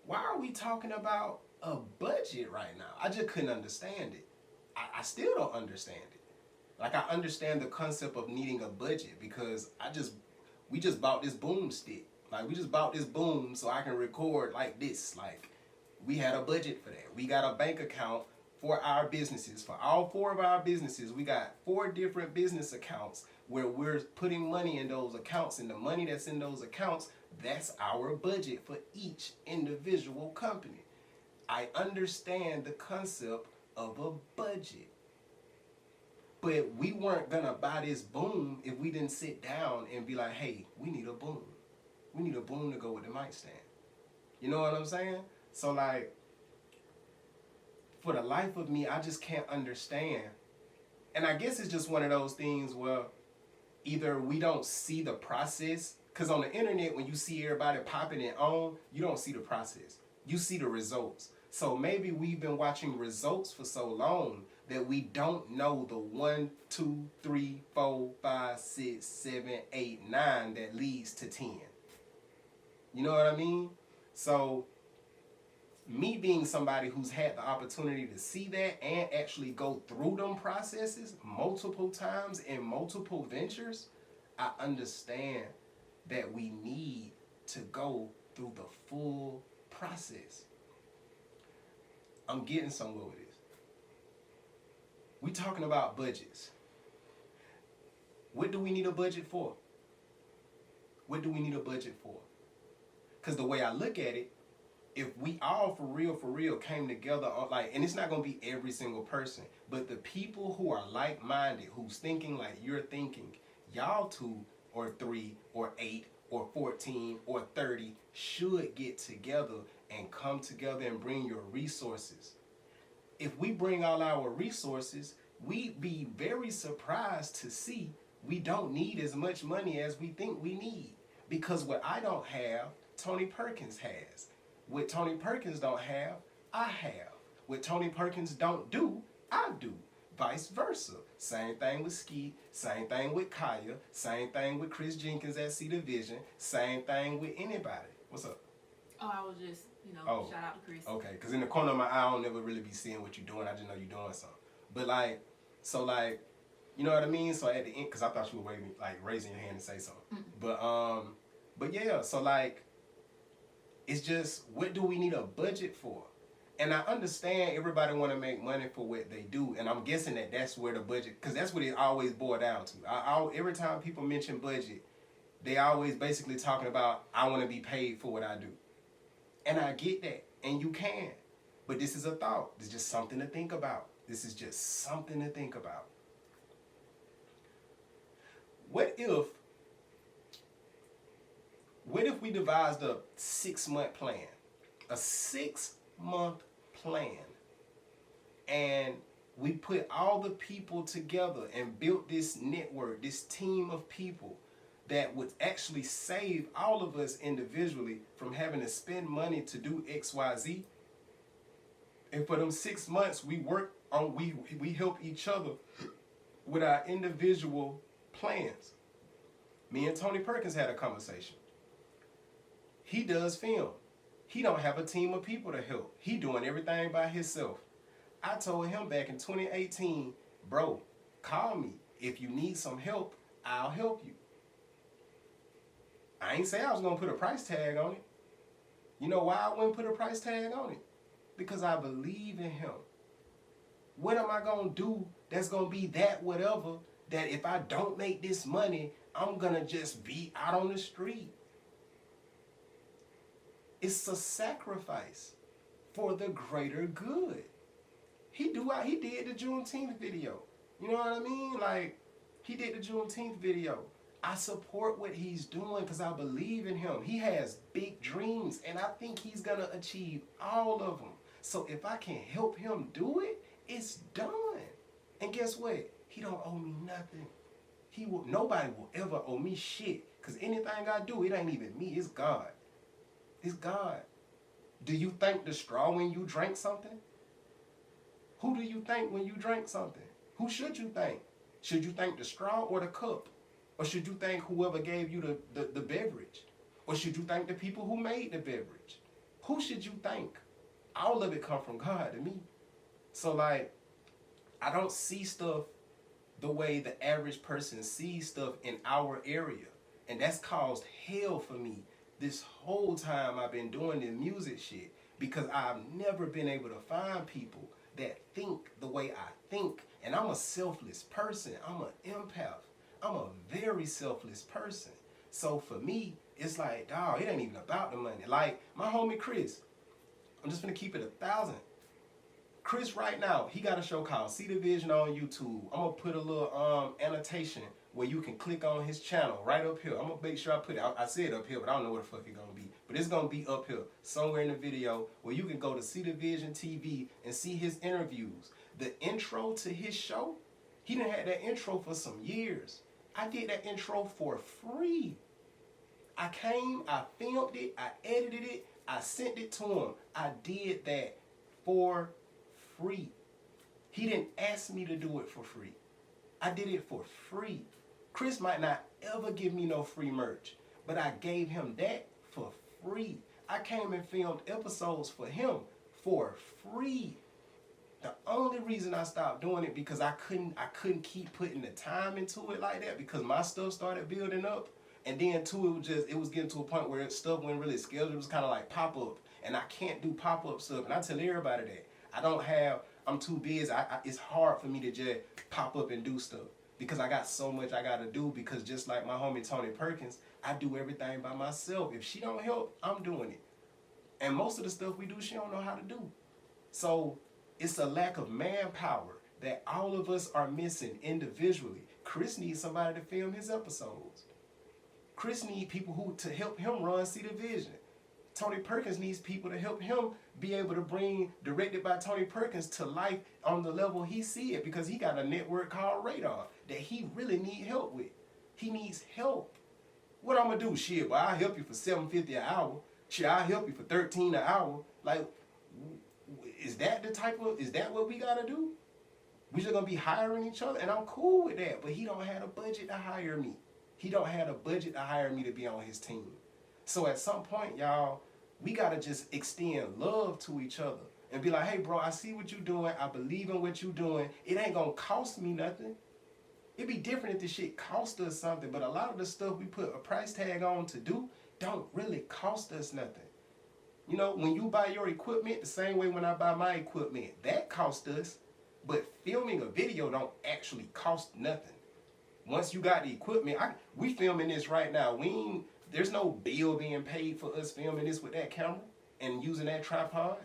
Why are we talking about a budget right now? I just couldn't understand it. I still don't understand it. Like, I understand the concept of needing a budget because we just bought this boom stick. Like, we just bought this boom so I can record like this. Like, we had a budget for that. We got a bank account for our businesses. For all 4 of our businesses, we got 4 different business accounts where we're putting money in those accounts, and the money that's in those accounts, that's our budget for each individual company. I understand the concept of a budget. But we weren't gonna buy this boom if we didn't sit down and be like, hey, we need a boom. We need a boom to go with the mic stand. You know what I'm saying? So like, for the life of me, I just can't understand. And I guess it's just one of those things where either we don't see the process, because on the internet, when you see everybody popping it on, you don't see the process. You see the results. So maybe we've been watching results for so long that we don't know the 1, 2, 3, 4, 5, 6, 7, 8, 9 that leads to 10. You know what I mean? So me being somebody who's had the opportunity to see that and actually go through them processes multiple times in multiple ventures, I understand that we need to go through the full process. I'm getting somewhere with this. We talking about budgets. What do we need a budget for? What do we need a budget for? Because the way I look at it, if we all for real came together on, like, and it's not gonna be every single person, but the people who are like-minded, who's thinking like you're thinking, y'all 2 or 3 or 8 or 14 or 30 should get together and come together and bring your resources. If we bring all our resources, we'd be very surprised to see we don't need as much money as we think we need. Because what I don't have, Tony Perkins has. What Tony Perkins don't have, I have. What Tony Perkins don't do, I do. Vice versa. Same thing with Ski, same thing with Kaya, same thing with Chris Jenkins at See the Vision, same thing with anybody. What's up? Oh, I was just, shout out to Chris. Okay, because in the corner of my eye, I don't never really be seeing what you're doing. I just know you're doing something. But like, so like, you know what I mean? So at the end, because I thought you were waving, like raising your hand to say something. Mm-mm. But yeah, so like, it's just, what do we need a budget for? And I understand everybody want to make money for what they do, and I'm guessing that that's where the budget, because that's what it always boils down to. Every time people mention budget, they always basically talking about, I want to be paid for what I do. And I get that, and you can. But this is a thought. It's just something to think about. This is just something to think about. What if we devised a 6-month plan? A 6-month plan. And we put all the people together and built this network, this team of people that would actually save all of us individually from having to spend money to do XYZ. And for them 6 months, we work on, we help each other with our individual plans. Me and Tony Perkins had a conversation. He does film. He don't have a team of people to help. He doing everything by himself. I told him back in 2018, bro, call me. If you need some help, I'll help you. I ain't say I was going to put a price tag on it. You know why I wouldn't put a price tag on it? Because I believe in him. What am I going to do that's going to be that whatever that if I don't make this money, I'm going to just be out on the street? It's a sacrifice for the greater good. He did the Juneteenth video. You know what I mean? Like, he did the Juneteenth video. I support what he's doing because I believe in him. He has big dreams, and I think he's going to achieve all of them. So if I can help him do it, it's done. And guess what? He don't owe me nothing. Nobody will ever owe me shit because anything I do, it ain't even me. It's God. It's God. Do you thank the straw when you drink something? Who do you thank when you drink something? Who should you thank? Should you thank the straw or the cup? Or should you thank whoever gave you the beverage? Or should you thank the people who made the beverage? Who should you thank? All of it come from God to me. So like, I don't see stuff the way the average person sees stuff in our area. And that's caused hell for me this whole time I've been doing the music shit. Because I've never been able to find people that think the way I think. And I'm a selfless person. I'm an empath. I'm a very selfless person. So for me, it's like, dawg, it ain't even about the money. Like, my homie Chris, I'm just gonna keep it 1,000. Chris right now, he got a show called See the Vision on YouTube. I'm gonna put a little annotation where you can click on his channel right up here. I'm gonna make sure I put it, I said up here, but I don't know where the fuck it's gonna be. But it's gonna be up here, somewhere in the video, where you can go to See the Vision TV and see his interviews. The intro to his show, he done had that intro for some years. I did that intro for free. I came, I filmed it, I edited it, I sent it to him. I did that for free. He didn't ask me to do it for free. I did it for free. Chris might not ever give me no free merch, but I gave him that for free. I came and filmed episodes for him for free. The only reason I stopped doing it because I couldn't keep putting the time into it like that because my stuff started building up. And then too, it was getting to a point where stuff wasn't really scheduled. It was kind of like pop-up. And I can't do pop-up stuff. And I tell everybody that. I'm too busy. It's hard for me to just pop up and do stuff. Because I got so much I got to do. Because just like my homie Tony Perkins, I do everything by myself. If she don't help, I'm doing it. And most of the stuff we do, she don't know how to do. So it's a lack of manpower that all of us are missing individually. Chris needs somebody to film his episodes. Chris needs people to help him run See the Vision. Tony Perkins needs people to help him be able to bring Directed by Tony Perkins to life on the level he see it because he got a network called Radar that he really need help with. He needs help. What I'm gonna do? Shit, well, I'll help you for $7.50 an hour. Shit, I'll help you for $13 an hour. Like, is that what we gotta do? We just gonna be hiring each other? And I'm cool with that, but he don't have a budget to hire me. He don't have a budget to hire me to be on his team. So at some point, y'all, we gotta just extend love to each other and be like, hey bro, I see what you're doing. I believe in what you're doing. It ain't gonna cost me nothing. It'd be different if this shit cost us something, but a lot of the stuff we put a price tag on to do don't really cost us nothing. You know, when you buy your equipment, the same way when I buy my equipment, that cost us, but filming a video don't actually cost nothing. Once you got the equipment, we filming this right now. There's no bill being paid for us filming this with that camera and using that tripod.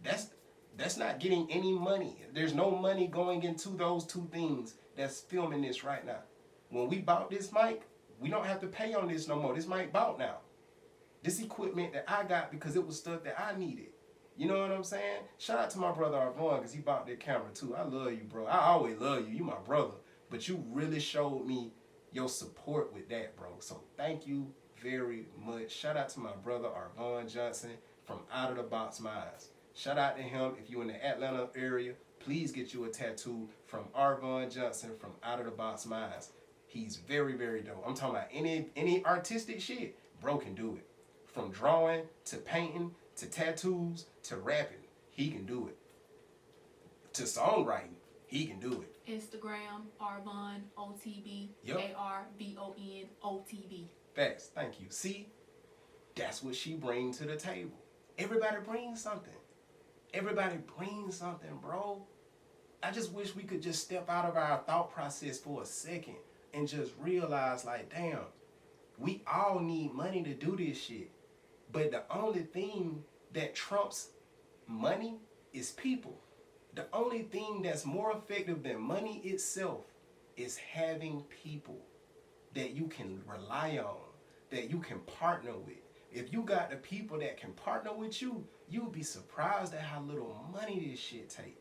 That's not getting any money. There's no money going into those two things that's filming this right now. When we bought this mic, we don't have to pay on this no more. This mic bought now. This equipment that I got because it was stuff that I needed. You know what I'm saying? Shout out to my brother Arvon because he bought that camera too. I love you, bro. I always love you. You my brother. But you really showed me your support with that, bro. So thank you very much. Shout out to my brother Arvon Johnson from Out of the Box Minds. Shout out to him. If you're in the Atlanta area, please get you a tattoo from Arvon Johnson from Out of the Box Minds. He's very, very dope. I'm talking about any artistic shit, bro can do it. From drawing to painting to tattoos to rapping, he can do it. To songwriting, he can do it. Instagram, Arvon, OTB, Yep. ARVON, OTB. Facts. Thank you. See, that's what she brings to the table. Everybody brings something. Everybody brings something, bro. I just wish we could just step out of our thought process for a second and just realize, like, damn, we all need money to do this shit. But the only thing that trumps money is people. The only thing that's more effective than money itself is having people that you can rely on, that you can partner with. If you got the people that can partner with you, you'll be surprised at how little money this shit take.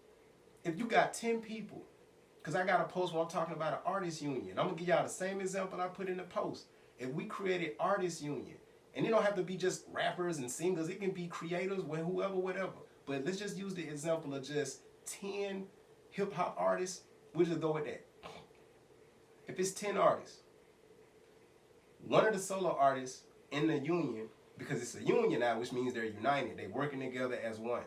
If you got 10 people, because I got a post where I'm talking about an artist union. I'm going to give y'all the same example I put in the post. If we created artist union, and it don't have to be just rappers and singers, it can be creators, whoever, whatever. But let's just use the example of just 10 hip-hop artists. We'll just go with that. If it's 10 artists, one of the solo artists in the union, because it's a union now, which means they're united, they're working together as one.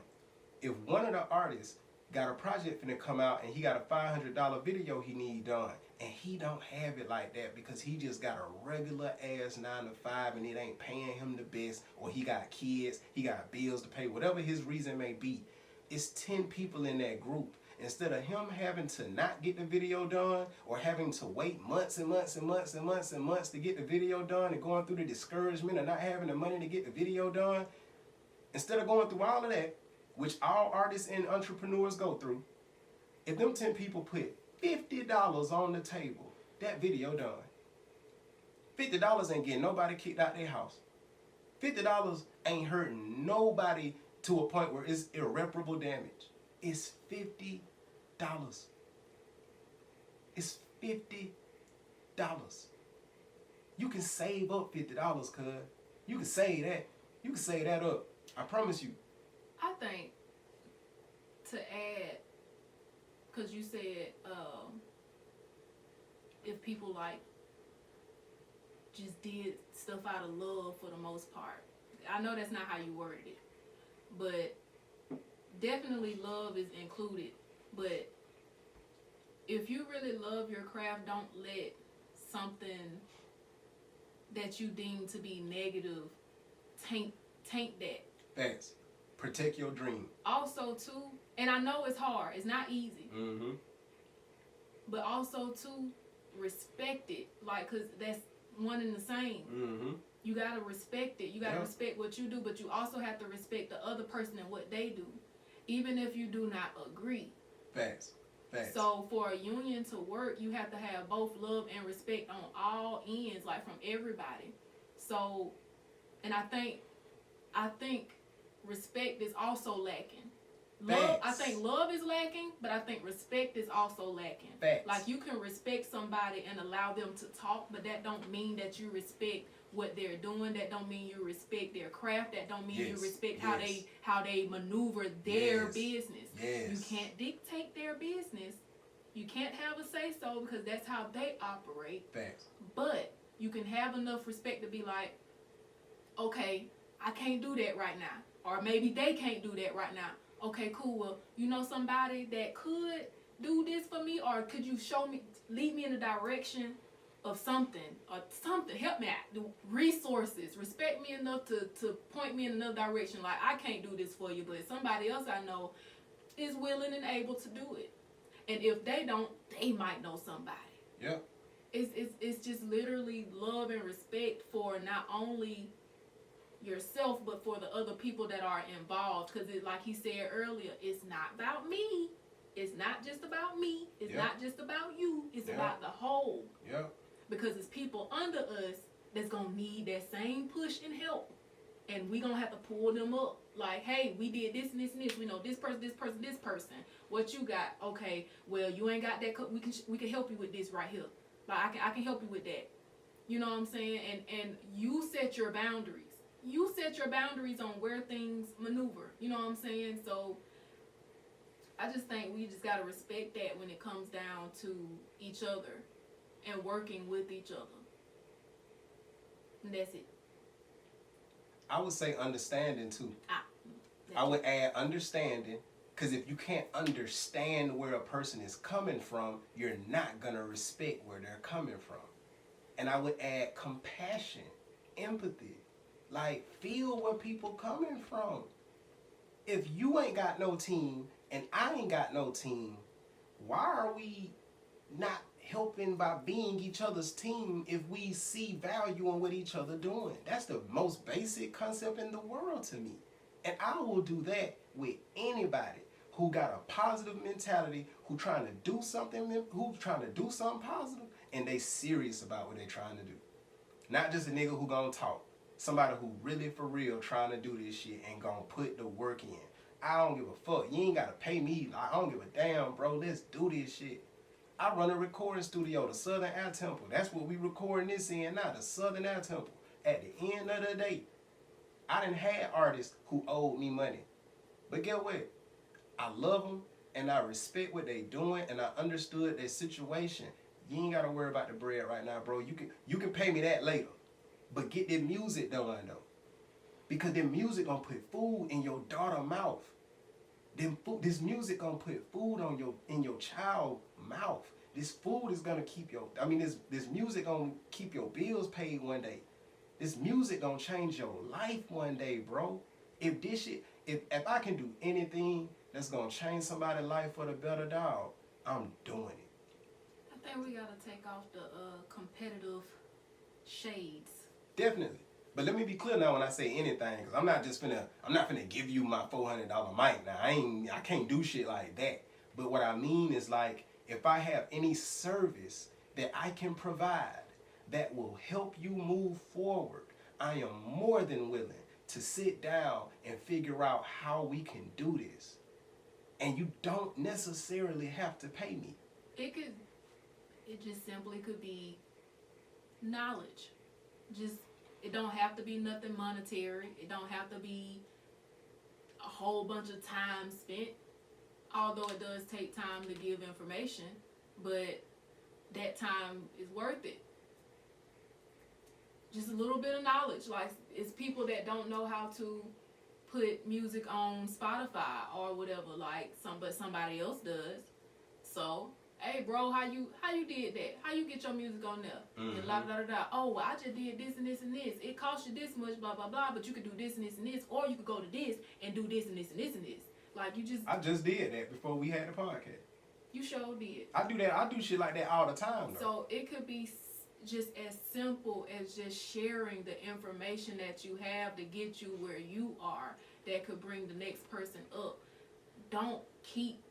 If one of the artists got a project finna come out and he got a $500 video he need done, and he don't have it like that because he just got a regular ass 9 to 5 and it ain't paying him the best, or he got kids, he got bills to pay, whatever his reason may be. It's 10 people in that group. Instead of him having to not get the video done or having to wait months and months and months and months and months to get the video done and going through the discouragement of not having the money to get the video done, instead of going through all of that, which all artists and entrepreneurs go through, if them 10 people put $50 on the table, that video done. $50 ain't getting nobody kicked out their house. $50 ain't hurting nobody to a point where it's irreparable damage. It's $50. It's $50. You can save up $50, cuz. You can save that. You can save that up. I promise you. I think to add, because you said if people like just did stuff out of love for the most part. I know that's not how you worded it, but definitely love is included. But if you really love your craft, don't let something that you deem to be negative taint that. Facts. Protect your dream. Also too, and I know it's hard, it's not easy, Mm-hmm. but also too, respect it, like, cause that's one and the same. Mm-hmm. You gotta respect it. You gotta respect what you do, but you also have to respect the other person and what they do, even if you do not agree. Facts. Facts. So for a union to work, you have to have both love and respect on all ends, like from everybody. So, and I think respect is also lacking. Love, I think love is lacking, but I think respect is also lacking. Facts. Like you can respect somebody and allow them to talk, but that don't mean that you respect what they're doing. That don't mean you respect their craft. That don't mean you respect how they maneuver their business. Yes. You can't dictate their business. You can't have a say so because that's how they operate. Facts. But you can have enough respect to be like, okay, I can't do that right now. Or maybe they can't do that right now. Okay, cool. Well, you know somebody that could do this for me, or could you show me, lead me in the direction of something, or something, help me out, the resources, respect me enough to point me in another direction. Like, I can't do this for you, but somebody else I know is willing and able to do it. And if they don't, they might know somebody. Yep. It's just literally love and respect for not only yourself, but for the other people that are involved. Because like he said earlier, it's not about me. It's not just about me. It's not just about you. It's about the whole. Yep. Because it's people under us that's going to need that same push and help. And we going to have to pull them up. Like, hey, we did this and this and this. We know this person, this person, this person. What you got? Okay, well, you ain't got that. We can help you with this right here. Like, I can help you with that. You know what I'm saying? And you set your boundaries. You set your boundaries on where things maneuver. You know what I'm saying? So I just think we just gotta respect that when it comes down to each other and working with each other. And that's it. I would say understanding too. That's I would add understanding, because if you can't understand where a person is coming from, you're not gonna respect where they're coming from. And I would add compassion, empathy. Like, feel where people coming from. If you ain't got no team and I ain't got no team, why are we not helping by being each other's team if we see value in what each other doing? That's the most basic concept in the world to me. And I will do that with anybody who got a positive mentality, who trying to do something positive, and they serious about what they trying to do. Not just a nigga who gonna talk. Somebody who really for real trying to do this shit and gonna put the work in. I don't give a fuck. You ain't gotta pay me. I don't give a damn, bro. Let's do this shit. I run a recording studio, the Southern Air Temple. That's what we recording this in now, the Southern Air Temple. At the end of the day, I done had artists who owed me money. But get what? I love them and I respect what they doing and I understood their situation. You ain't gotta worry about the bread right now, bro. You can pay me that later. But get the music done though. Because the music gonna put food in your daughter's mouth. This music gonna put food in your child's mouth. This food is gonna keep this music gonna keep your bills paid one day. This music gonna change your life one day, bro. If this shit, if I can do anything that's gonna change somebody's life for the better, dog, I'm doing it. I think we gotta take off the competitive shades. Definitely. But let me be clear now when I say anything, because I'm not finna give you my $400 mic now. I can't do shit like that. But what I mean is, like, if I have any service that I can provide that will help you move forward, I am more than willing to sit down and figure out how we can do this. And you don't necessarily have to pay me. It just simply could be knowledge. It don't have to be nothing monetary. It don't have to be a whole bunch of time spent. Although it does take time to give information, but that time is worth it. Just a little bit of knowledge. Like, it's people that don't know how to put music on Spotify or whatever, like somebody else does. So, hey bro, how you did that? How you get your music on there? Mm-hmm. And la da da da. Oh, well, I just did this and this and this. It cost you this much, blah blah blah. But you could do this and this and this, or you could go to this and do this and this and this and this. Like, I just did that before we had the podcast. You sure did. I do that. I do shit like that all the time, though. So it could be just as simple as just sharing the information that you have to get you where you are. That could bring the next person up. Don't keep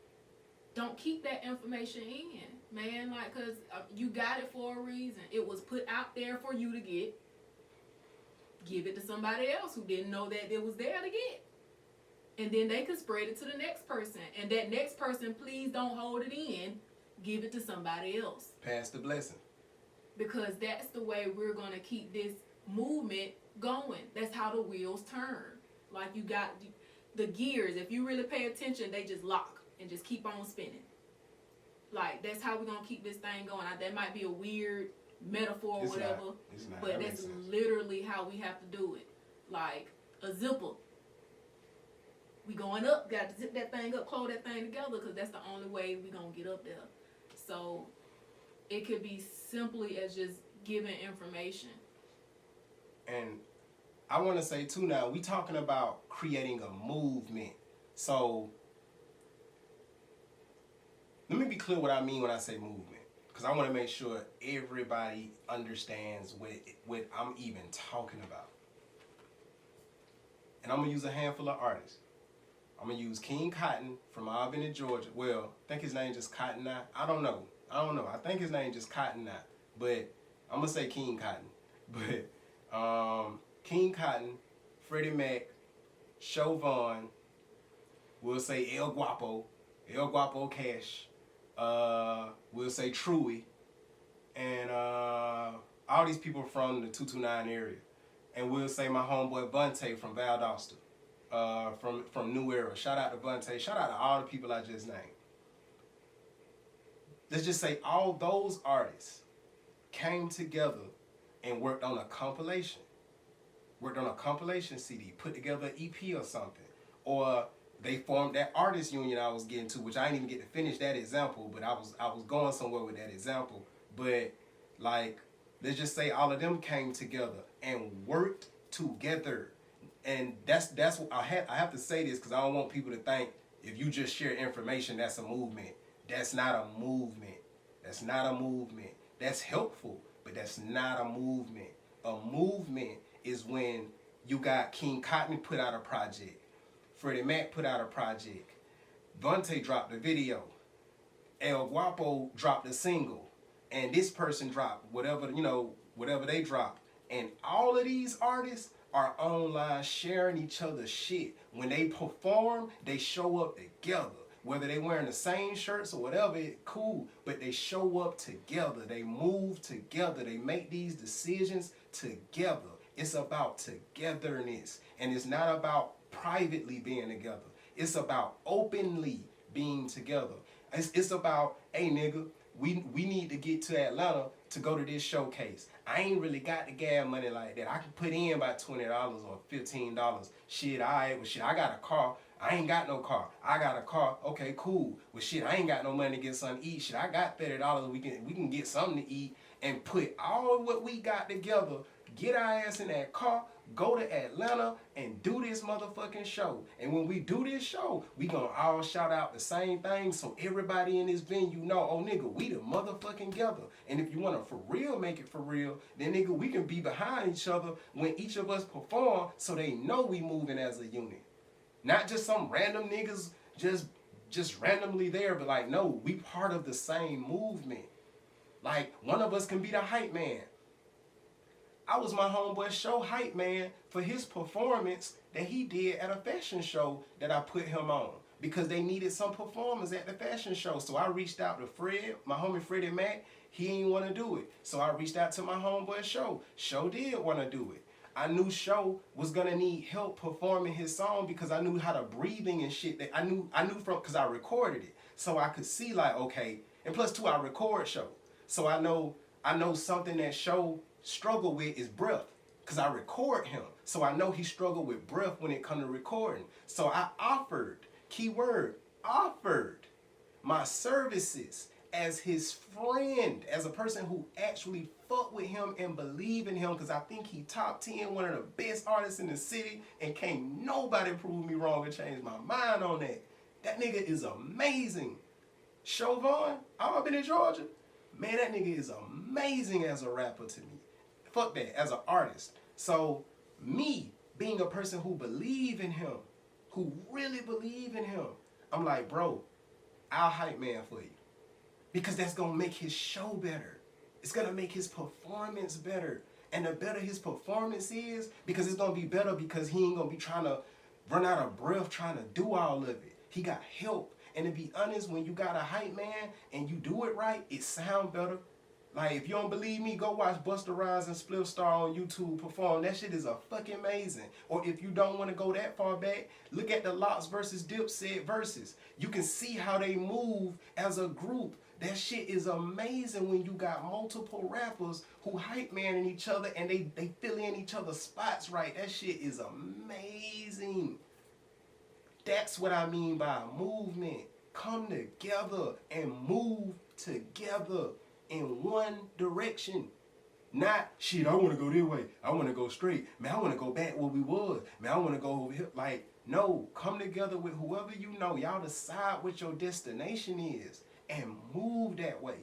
that information in, man. Like, cause you got it for a reason. It was put out there for you to get. Give it to somebody else who didn't know that it was there to get. And then they could spread it to the next person. And that next person, please don't hold it in. Give it to somebody else. Pass the blessing. Because that's the way we're going to keep this movement going. That's how the wheels turn. Like, you got the gears. If you really pay attention, they just lock and just keep on spinning. Like, that's how we're going to keep this thing going. That might be a weird metaphor or whatever. It's not. But that's literally how we have to do it. Like a zipper. We going up, got to zip that thing up, close that thing together, because that's the only way we going to get up there. So it could be simply as just giving information. And I want to say too now, we talking about creating a movement. So let me be clear what I mean when I say movement, because I want to make sure everybody understands what I'm even talking about. And I'm going to use a handful of artists. I'm going to use King Cotton from Albany, Georgia. Well, I think his name just Cotton now. I don't know. I think his name just Cotton now. But I'm going to say King Cotton. But King Cotton, Freddie Mac, Chauvin, we'll say El Guapo Cash, we'll say Truey, and all these people from the 229 area. And we'll say my homeboy Bunte from Valdosta, from New Era. Shout out to Bunte. Shout out to all the people I just named. Let's just say all those artists came together and worked on a compilation. Worked on a compilation CD, put together an EP or something. Or they formed that artist union I was getting to, which I didn't even get to finish that example, but I was going somewhere with that example. But like, let's just say all of them came together and worked together. And that's what I have to say this because I don't want people to think if you just share information, that's a movement. That's not a movement. That's not a movement. That's helpful, but that's not a movement. A movement is when you got King Cotton put out a project, Freddie Mac put out a project, Vontae dropped a video, El Guapo dropped a single, and this person dropped whatever they dropped. And all of these artists are online sharing each other's shit. When they perform, they show up together. Whether they wearing the same shirts or whatever, cool. But they show up together. They move together. They make these decisions together. It's about togetherness. And it's not about privately being together. It's about openly being together. It's about, hey nigga, we need to get to Atlanta to go to this showcase. I ain't really got the gas money like that. I can put in about $20 or $15. Shit, alright, well shit, I got a car. I ain't got no car. I got a car. Okay, cool. Well shit, I ain't got no money to get something to eat. Shit, I got $30. We can get something to eat and put all what we got together, get our ass in that car, go to Atlanta and do this motherfucking show. And when we do this show, we gonna all shout out the same thing so everybody in this venue know, oh nigga, we the motherfucking together. And if you wanna for real make it for real, then nigga, we can be behind each other when each of us perform so they know we moving as a unit. Not just some random niggas just randomly there, but like, no, we part of the same movement. Like, one of us can be the hype man. I was my homeboy show hype man for his performance that he did at a fashion show that I put him on because they needed some performers at the fashion show. So I reached out to Fred, my homie Freddie Mac. He ain't want to do it. So I reached out to my homeboy Show. Show did want to do it. I knew Show was gonna need help performing his song because I knew how to breathing and shit. That I knew from because I recorded it, so I could see like, okay. And plus too, I record Show, so I know something that Show struggle with is breath because I record him, so I know he struggled with breath when it come to recording. So I offered, keyword, offered my services as his friend, as a person who actually fuck with him and believe in him, because I think he top 10, one of the best artists in the city, and can't nobody prove me wrong or change my mind on that. That nigga is amazing. Chauvin, I've been in Georgia. Man, that nigga is amazing as a rapper to me. Fuck that, as an artist. So, me, being a person who believe in him, who really believe in him, I'm like, bro, I'll hype man for you. Because that's gonna make his show better. It's gonna make his performance better. And the better his performance is, because it's gonna be better because he ain't gonna be trying to run out of breath trying to do all of it. He got help. And to be honest, when you got a hype man and you do it right, it sound better. Like, if you don't believe me, go watch Busta Rhymes and Spliff Star on YouTube perform. That shit is a fucking amazing. Or if you don't want to go that far back, look at the Lox versus Dipset verses. You can see how they move as a group. That shit is amazing when you got multiple rappers who hype manning each other and they fill in each other's spots right. That shit is amazing. That's what I mean by a movement. Come together and move together in one direction. Not, shit, I want to go this way. I want to go straight. Man, I want to go back where we was. Man, I want to go over here. Like, no, come together with whoever you know. Y'all decide what your destination is and move that way.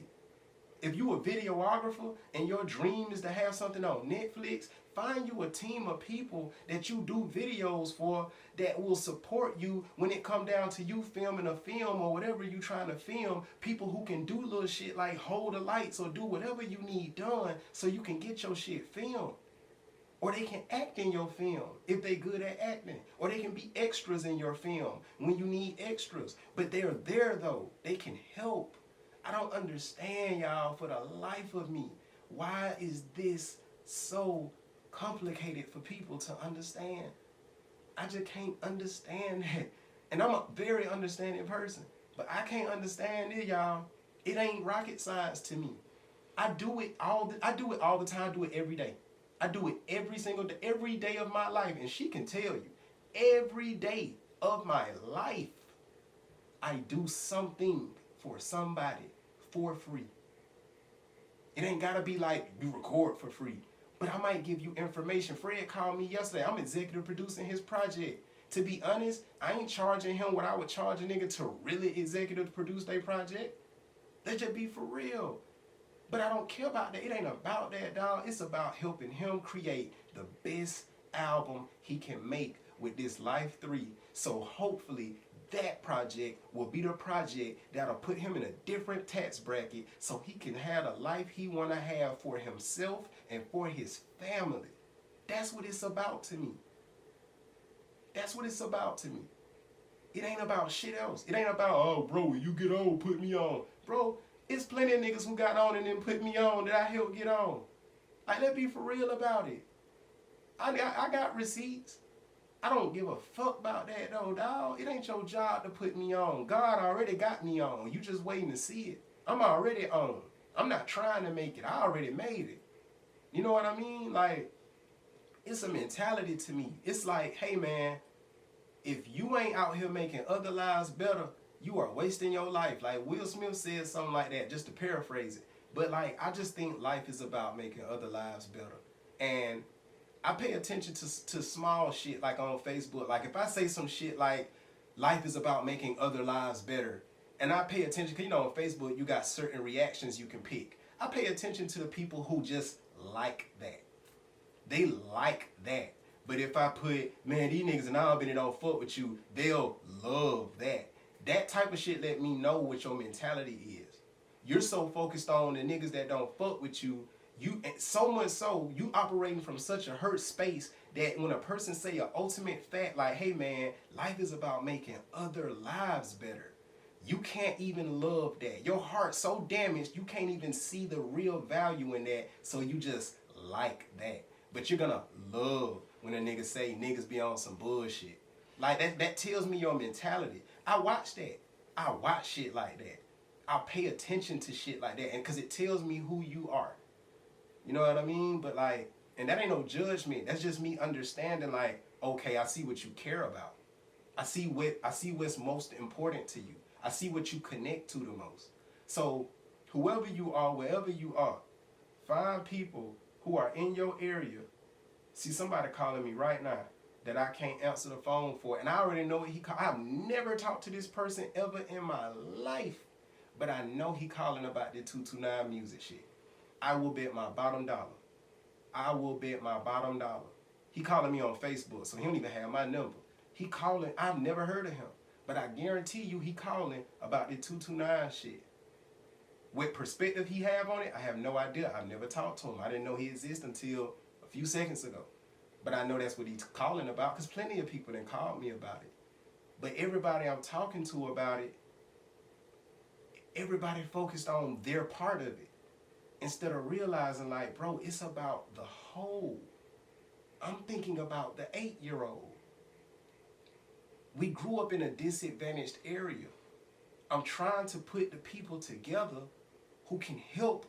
If you a videographer and your dream is to have something on Netflix, find you a team of people that you do videos for that will support you when it come down to you filming a film or whatever you trying to film. People who can do little shit like hold the lights or do whatever you need done so you can get your shit filmed. Or they can act in your film if they good at acting. Or they can be extras in your film when you need extras. But they're there though. They can help. I don't understand, y'all, for the life of me. Why is this so complicated for people to understand? I just can't understand that. And I'm a very understanding person. But I can't understand it, y'all. It ain't rocket science to me. I do it all the time, I do it every day. I do it every single day, every day of my life. And she can tell you, every day of my life, I do something for somebody for free. It ain't gotta be like you record for free. But I might give you information. Fred called me yesterday. I'm executive producing his project. To be honest, I ain't charging him what I would charge a nigga to really executive produce their project. Let's just be for real. But I don't care about that. It ain't about that, dog. It's about helping him create the best album he can make with this Life 3. So hopefully that project will be the project that'll put him in a different tax bracket so he can have the life he want to have for himself and for his family. That's what it's about to me. That's what it's about to me. It ain't about shit else. It ain't about, oh, bro, when you get on, put me on. Bro, it's plenty of niggas who got on and then put me on that I helped get on. Like, let's be for real about it. I got receipts. I don't give a fuck about that though, dog. It ain't your job to put me on. God already got me on. You just waiting to see it. I'm already on. I'm not trying to make it. I already made it. You know what I mean? Like, it's a mentality to me. It's like, hey man, if you ain't out here making other lives better, you are wasting your life. Like Will Smith said something like that, just to paraphrase it. But like, I just think life is about making other lives better. And I pay attention to small shit like on Facebook. Like if I say some shit like, life is about making other lives better, and I pay attention, because you know on Facebook you got certain reactions you can pick. I pay attention to the people who just like that. They like that. But if I put, man, these niggas and all been it don't fuck with you, they'll love that. That type of shit let me know what your mentality is. You're so focused on the niggas that don't fuck with you, so much so, you operating from such a hurt space that when a person say an ultimate fact like, hey man, life is about making other lives better, you can't even love that. Your heart's so damaged, you can't even see the real value in that, so you just like that. But you're gonna love when a nigga say niggas be on some bullshit. Like that tells me your mentality. I watch that. I watch shit like that. I pay attention to shit like that, and because it tells me who you are. You know what I mean? But like, and that ain't no judgment. That's just me understanding like, okay, I see what you care about. I see what's most important to you. I see what you connect to the most. So whoever you are, wherever you are, find people who are in your area. See somebody calling me right now that I can't answer the phone for, and I already know what he called. I've never talked to this person ever in my life, but I know he calling about the 229 music shit. I will bet my bottom dollar. I will bet my bottom dollar. He calling me on Facebook, so he don't even have my number. He calling, I've never heard of him, but I guarantee you he calling about the 229 shit. What perspective he have on it, I have no idea. I've never talked to him. I didn't know he existed until a few seconds ago. But I know that's what he's calling about, because plenty of people done called me about it. But everybody I'm talking to about it, everybody focused on their part of it, instead of realizing like, bro, it's about the whole. I'm thinking about the 8-year-old. We grew up in a disadvantaged area. I'm trying to put the people together who can help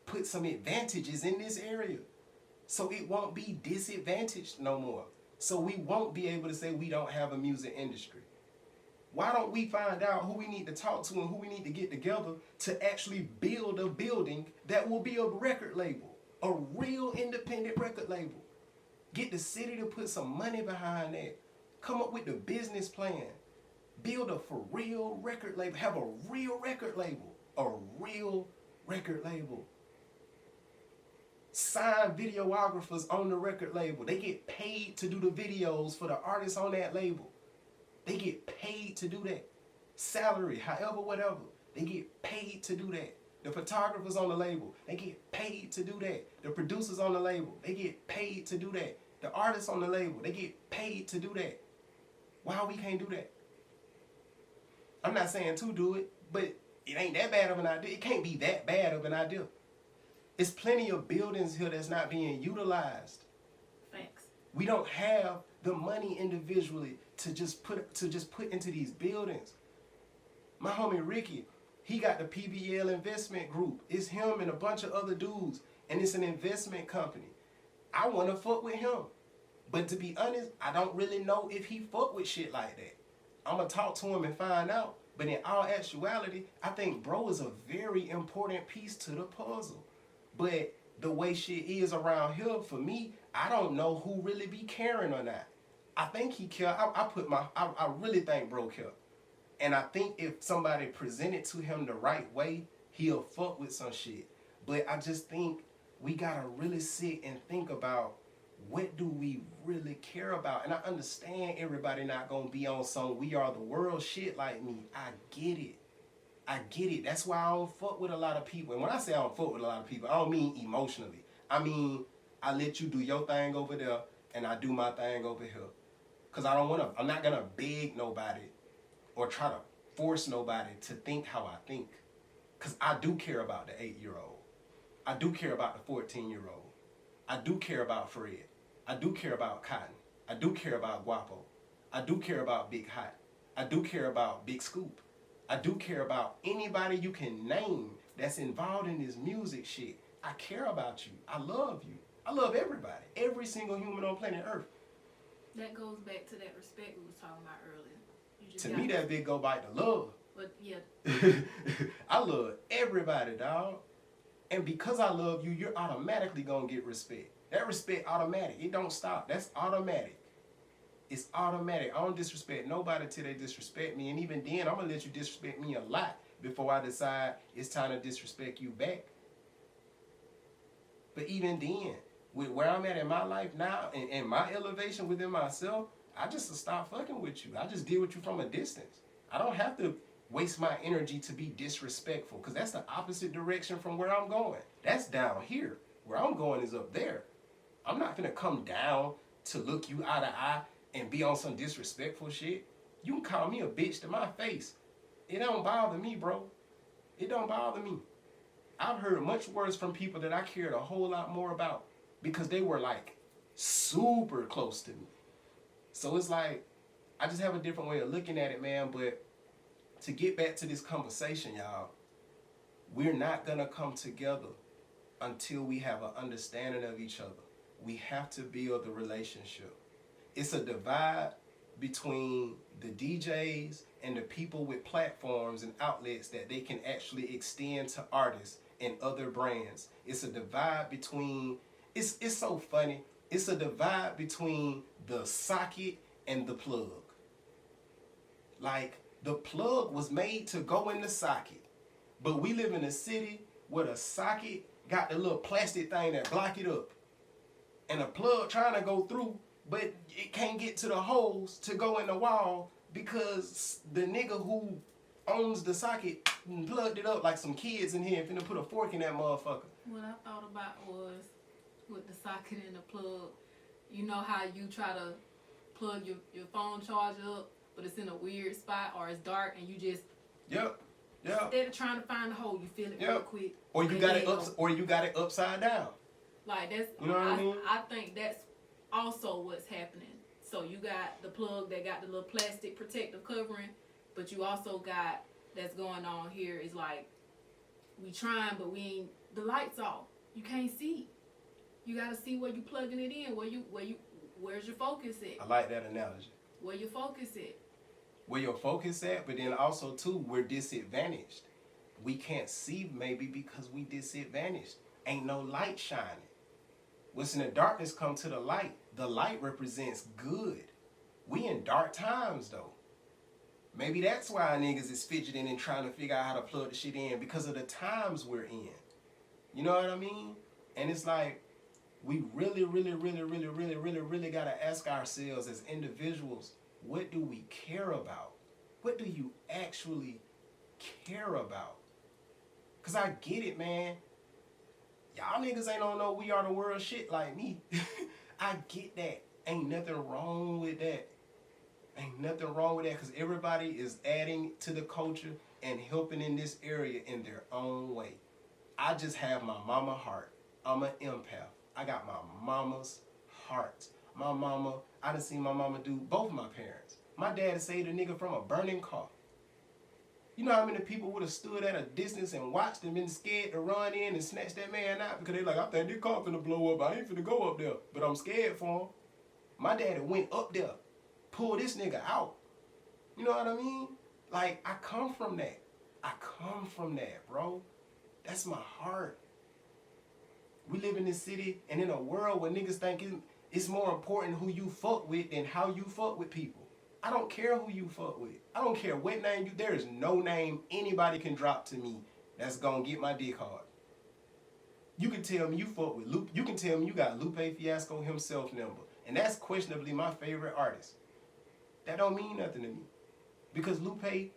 put some advantages in this area, so it won't be disadvantaged no more. So we won't be able to say we don't have a music industry. Why don't we find out who we need to talk to and who we need to get together to actually build a building that will be a record label, a real independent record label. Get the city to put some money behind that. Come up with the business plan. Build a for real record label. Have a real record label. A real record label. Sign videographers on the record label. They get paid to do the videos for the artists on that label. They get paid to do that. Salary, however, whatever. They get paid to do that. The photographers on the label, they get paid to do that. The producers on the label, they get paid to do that. The artists on the label, they get paid to do that. Why we can't do that? I'm not saying to do it, but it ain't that bad of an idea. It can't be that bad of an idea. It's plenty of buildings here that's not being utilized. Thanks. We don't have the money individually to just put into these buildings. My homie Ricky, he got the PBL investment group. It's him and a bunch of other dudes, and it's an investment company. I want to fuck with him. But to be honest, I don't really know if he fuck with shit like that. I'm going to talk to him and find out. But in all actuality, I think bro is a very important piece to the puzzle. But the way shit is around here, for me, I don't know who really be caring or not. I think he care. I really think bro care. And I think if somebody presented to him the right way, he'll fuck with some shit. But I just think we gotta really sit and think about, what do we really care about? And I understand everybody not gonna be on some we are the world shit like me. I get it. That's why I don't fuck with a lot of people. And when I say I don't fuck with a lot of people, I don't mean emotionally. I mean, I let you do your thing over there and I do my thing over here. Cause I'm not gonna beg nobody or try to force nobody to think how I think. Cause I do care about the 8-year-old. I do care about the 14-year-old. I do care about Fred. I do care about Cotton. I do care about Guapo. I do care about Big Hot. I do care about Big Scoop. I do care about anybody you can name that's involved in this music shit. I care about you. I love you. I love everybody. Every single human on planet Earth. That goes back to that respect we was talking about earlier. To me, that big go back to love. But yeah. I love everybody, dog. And because I love you, you're automatically going to get respect. That respect automatic. It don't stop. That's automatic. It's automatic. I don't disrespect nobody till they disrespect me. And even then, I'm going to let you disrespect me a lot before I decide it's time to disrespect you back. But even then, with where I'm at in my life now and my elevation within myself, I just stop fucking with you. I just deal with you from a distance. I don't have to waste my energy to be disrespectful, because that's the opposite direction from where I'm going. That's down here. Where I'm going is up there. I'm not gonna come down to look you eye to eye and be on some disrespectful shit. You can call me a bitch to my face. It don't bother me, bro. It don't bother me. I've heard much worse from people that I cared a whole lot more about because they were like super close to me. So it's like, I just have a different way of looking at it, man. But to get back to this conversation, y'all, we're not gonna come together until we have an understanding of each other. We have to build the relationship. It's a divide between the DJs and the people with platforms and outlets that they can actually extend to artists and other brands. It's a divide between, it's so funny, it's a divide between the socket and the plug. Like, the plug was made to go in the socket, but we live in a city where the socket got the little plastic thing that block it up, and the plug trying to go through, but it can't get to the holes to go in the wall because the nigga who owns the socket plugged it up like some kids in here and finna put a fork in that motherfucker. What I thought about was, with the socket and the plug, you know how you try to plug your phone charger up, but it's in a weird spot or it's dark and you just instead of trying to find the hole, you feel it real quick. Or you got it upside down. Like, that's, you know what I mean? I think that's also what's happening. So you got the plug that got the little plastic protective covering, but you also got, that's going on here is like, we trying, but we ain't, the light's off. You can't see. You gotta see where you plugging it in, where's your focus at? I like that analogy. Where your focus at? Where your focus at, but then also too, we're disadvantaged. We can't see maybe because we disadvantaged. Ain't no light shining. What's in the darkness come to the light. The light represents good. We in dark times though. Maybe that's why niggas is fidgeting and trying to figure out how to plug the shit in, because of the times we're in. You know what I mean? And it's like, we really gotta ask ourselves as individuals, what do we care about? What do you actually care about? Cause I get it, man. Y'all niggas ain't on no We Are the World shit like me. I get that. Ain't nothing wrong with that. Ain't nothing wrong with that, because everybody is adding to the culture and helping in this area in their own way. I just have my mama heart. I'm an empath. I got my mama's heart. My mama, I done seen my mama do both of my parents. My dad saved a nigga from a burning car. You know how many people would have stood at a distance and watched and been scared to run in and snatch that man out because they like, I think this car finna blow up. I ain't finna go up there. But I'm scared for him. My daddy went up there, pulled this nigga out. You know what I mean? Like, I come from that. I come from that, bro. That's my heart. We live in this city and in a world where niggas think it's more important who you fuck with than how you fuck with people. I don't care who you fuck with. I don't care what name you. There is no name anybody can drop to me that's gonna get my dick hard. You can tell me you fuck with Lupe. You can tell me you got Lupe Fiasco himself number, and that's questionably my favorite artist. That don't mean nothing to me, because Lupe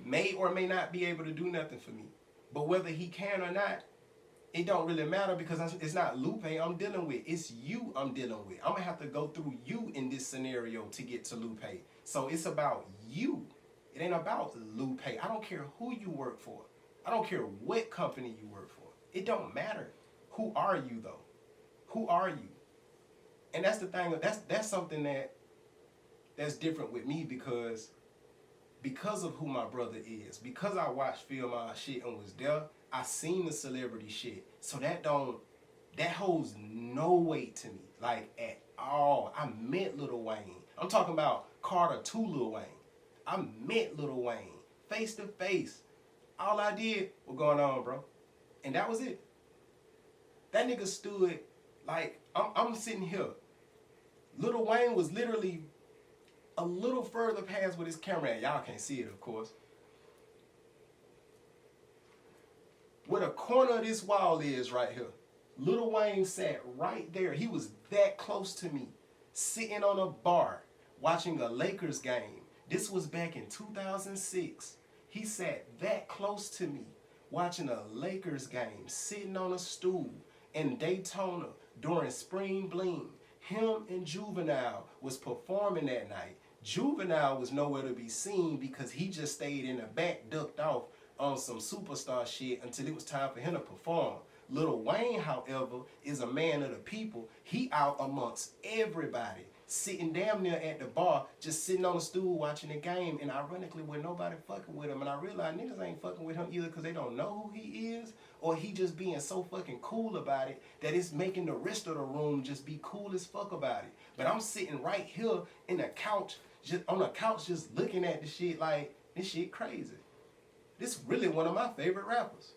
may or may not be able to do nothing for me. But whether he can or not, it don't really matter, because it's not Lupe I'm dealing with. It's you I'm dealing with. I'm going to have to go through you in this scenario to get to Lupe. So it's about you. It ain't about Lupe. I don't care who you work for. I don't care what company you work for. It don't matter. Who are you, though? Who are you? And that's the thing. That's something that's different with me, because of who my brother is. Because I watched Film Our Shit and was there, I seen the celebrity shit. So that holds no weight to me, like, at all. I met Lil Wayne. I'm talking about Carter to Lil Wayne. I met Lil Wayne face to face. All I did was going on, bro. And that was it. That nigga stood, like, I'm sitting here. Lil Wayne was literally a little further past with his camera at. Y'all can't see it, of course. Where the corner of this wall is right here, Lil Wayne sat right there. He was that close to me, sitting on a bar, watching a Lakers game. This was back in 2006. He sat that close to me, watching a Lakers game, sitting on a stool in Daytona during Spring Bling. Him and Juvenile was performing that night. Juvenile was nowhere to be seen because he just stayed in the back, ducked off on some superstar shit until it was time for him to perform. Lil Wayne, however, is a man of the people. He out amongst everybody, sitting damn near at the bar, just sitting on the stool watching the game, and ironically, with nobody fucking with him. And I realize niggas ain't fucking with him either because they don't know who he is, or he just being so fucking cool about it that it's making the rest of the room just be cool as fuck about it. But I'm sitting right here in the couch, just on the couch, just looking at the shit like, this shit crazy. This really one of my favorite rappers.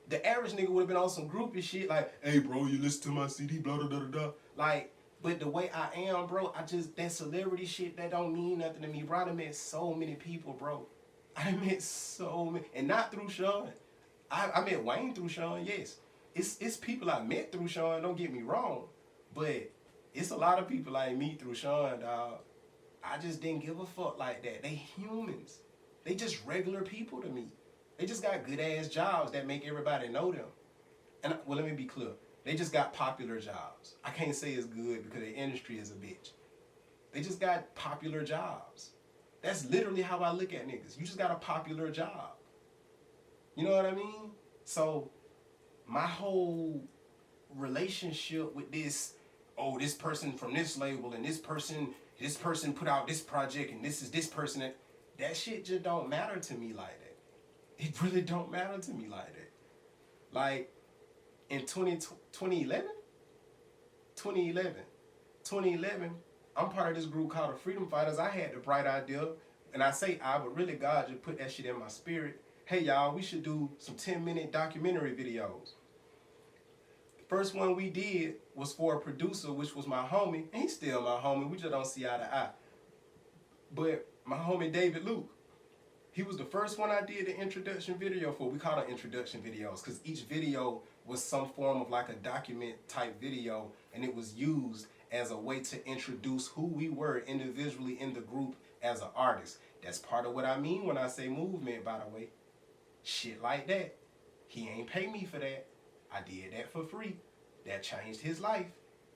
The average nigga would have been on some groupie shit like, hey bro, you listen to my CD, blah, blah, blah, blah. Like, but the way I am, bro, that celebrity shit, that don't mean nothing to me, bro. I done met so many people, bro. I done met so many, and not through Sean. I met Wayne through Sean, yes. It's people I met through Sean, don't get me wrong. But it's a lot of people I meet through Sean, dog. I just didn't give a fuck like that. They humans. They just regular people to me. They just got good ass jobs that make everybody know them. And well, let me be clear. They just got popular jobs. I can't say it's good because the industry is a bitch. They just got popular jobs. That's literally how I look at niggas. You just got a popular job. You know what I mean? So my whole relationship with this, oh, this person from this label and this person put out this project and this is this person, that shit just don't matter to me like that. It really don't matter to me like that. Like, in 2011, I'm part of this group called the Freedom Fighters. I had the bright idea, and I say I, but really God just put that shit in my spirit. Hey y'all, we should do some 10-minute documentary videos. The first one we did was for a producer, which was my homie, and he's still my homie. We just don't see eye to eye. But my homie David Luke, he was the first one I did the introduction video for. We call it introduction videos because each video was some form of like a document type video, and it was used as a way to introduce who we were individually in the group as an artist. That's part of what I mean when I say movement, by the way. Shit like that. He ain't pay me for that. I did that for free. That changed his life.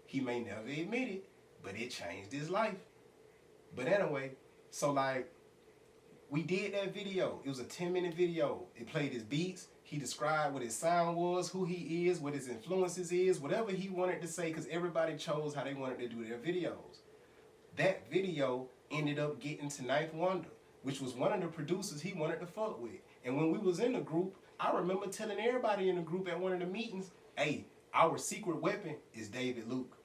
He may never admit it, but it changed his life. But anyway, so like, we did that video. It was a 10-minute video. It played his beats. He described what his sound was, who he is, what his influences is, whatever he wanted to say, because everybody chose how they wanted to do their videos. That video ended up getting to Ninth Wonder, which was one of the producers he wanted to fuck with. And when we was in the group, I remember telling everybody in the group at one of the meetings, hey, our secret weapon is David Luke.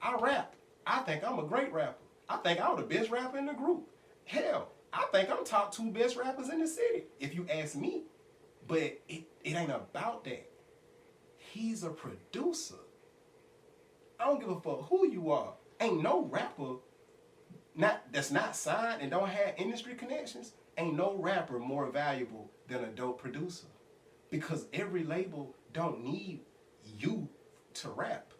I rap. I think I'm a great rapper. I think I'm the best rapper in the group. Hell, I think I'm top 2 best rappers in the city, if you ask me. But it ain't about that. He's a producer. I don't give a fuck who you are. Ain't no rapper that's not signed and don't have industry connections. Ain't no rapper more valuable than a dope producer. Because every label don't need you to rap.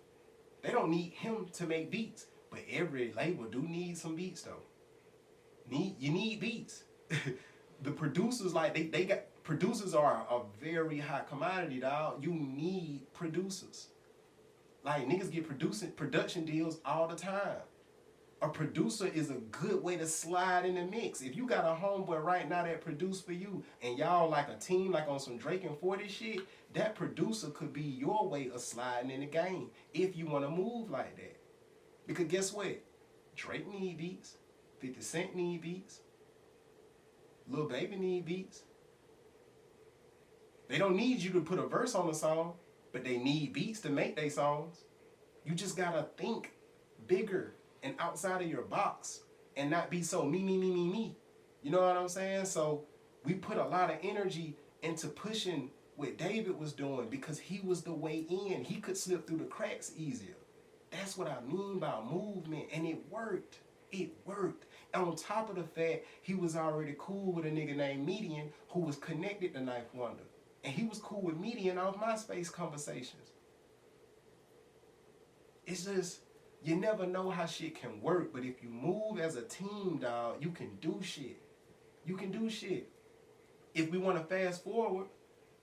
They don't need him to make beats. But every label do need some beats though. You need beats. The producers, like, they got, producers are a very high commodity, dog. You need producers. Like, niggas get production deals all the time. A producer is a good way to slide in the mix. If you got a homeboy right now that produce for you, and y'all like a team, like on some Drake and 40 shit, that producer could be your way of sliding in the game if you want to move like that. Because guess what? Drake need beats. 50 Cent need beats. Lil Baby need beats. They don't need you to put a verse on the song, but they need beats to make their songs. You just gotta think bigger and outside of your box and not be so me. You know what I'm saying? So we put a lot of energy into pushing what David was doing because he was the way in. He could slip through the cracks easier. That's what I mean by movement, and it worked. It worked. And on top of the fact, he was already cool with a nigga named Median who was connected to Ninth Wonder. And he was cool with Median off MySpace conversations. It's just, you never know how shit can work, but if you move as a team, dog, you can do shit. You can do shit. If we want to fast forward,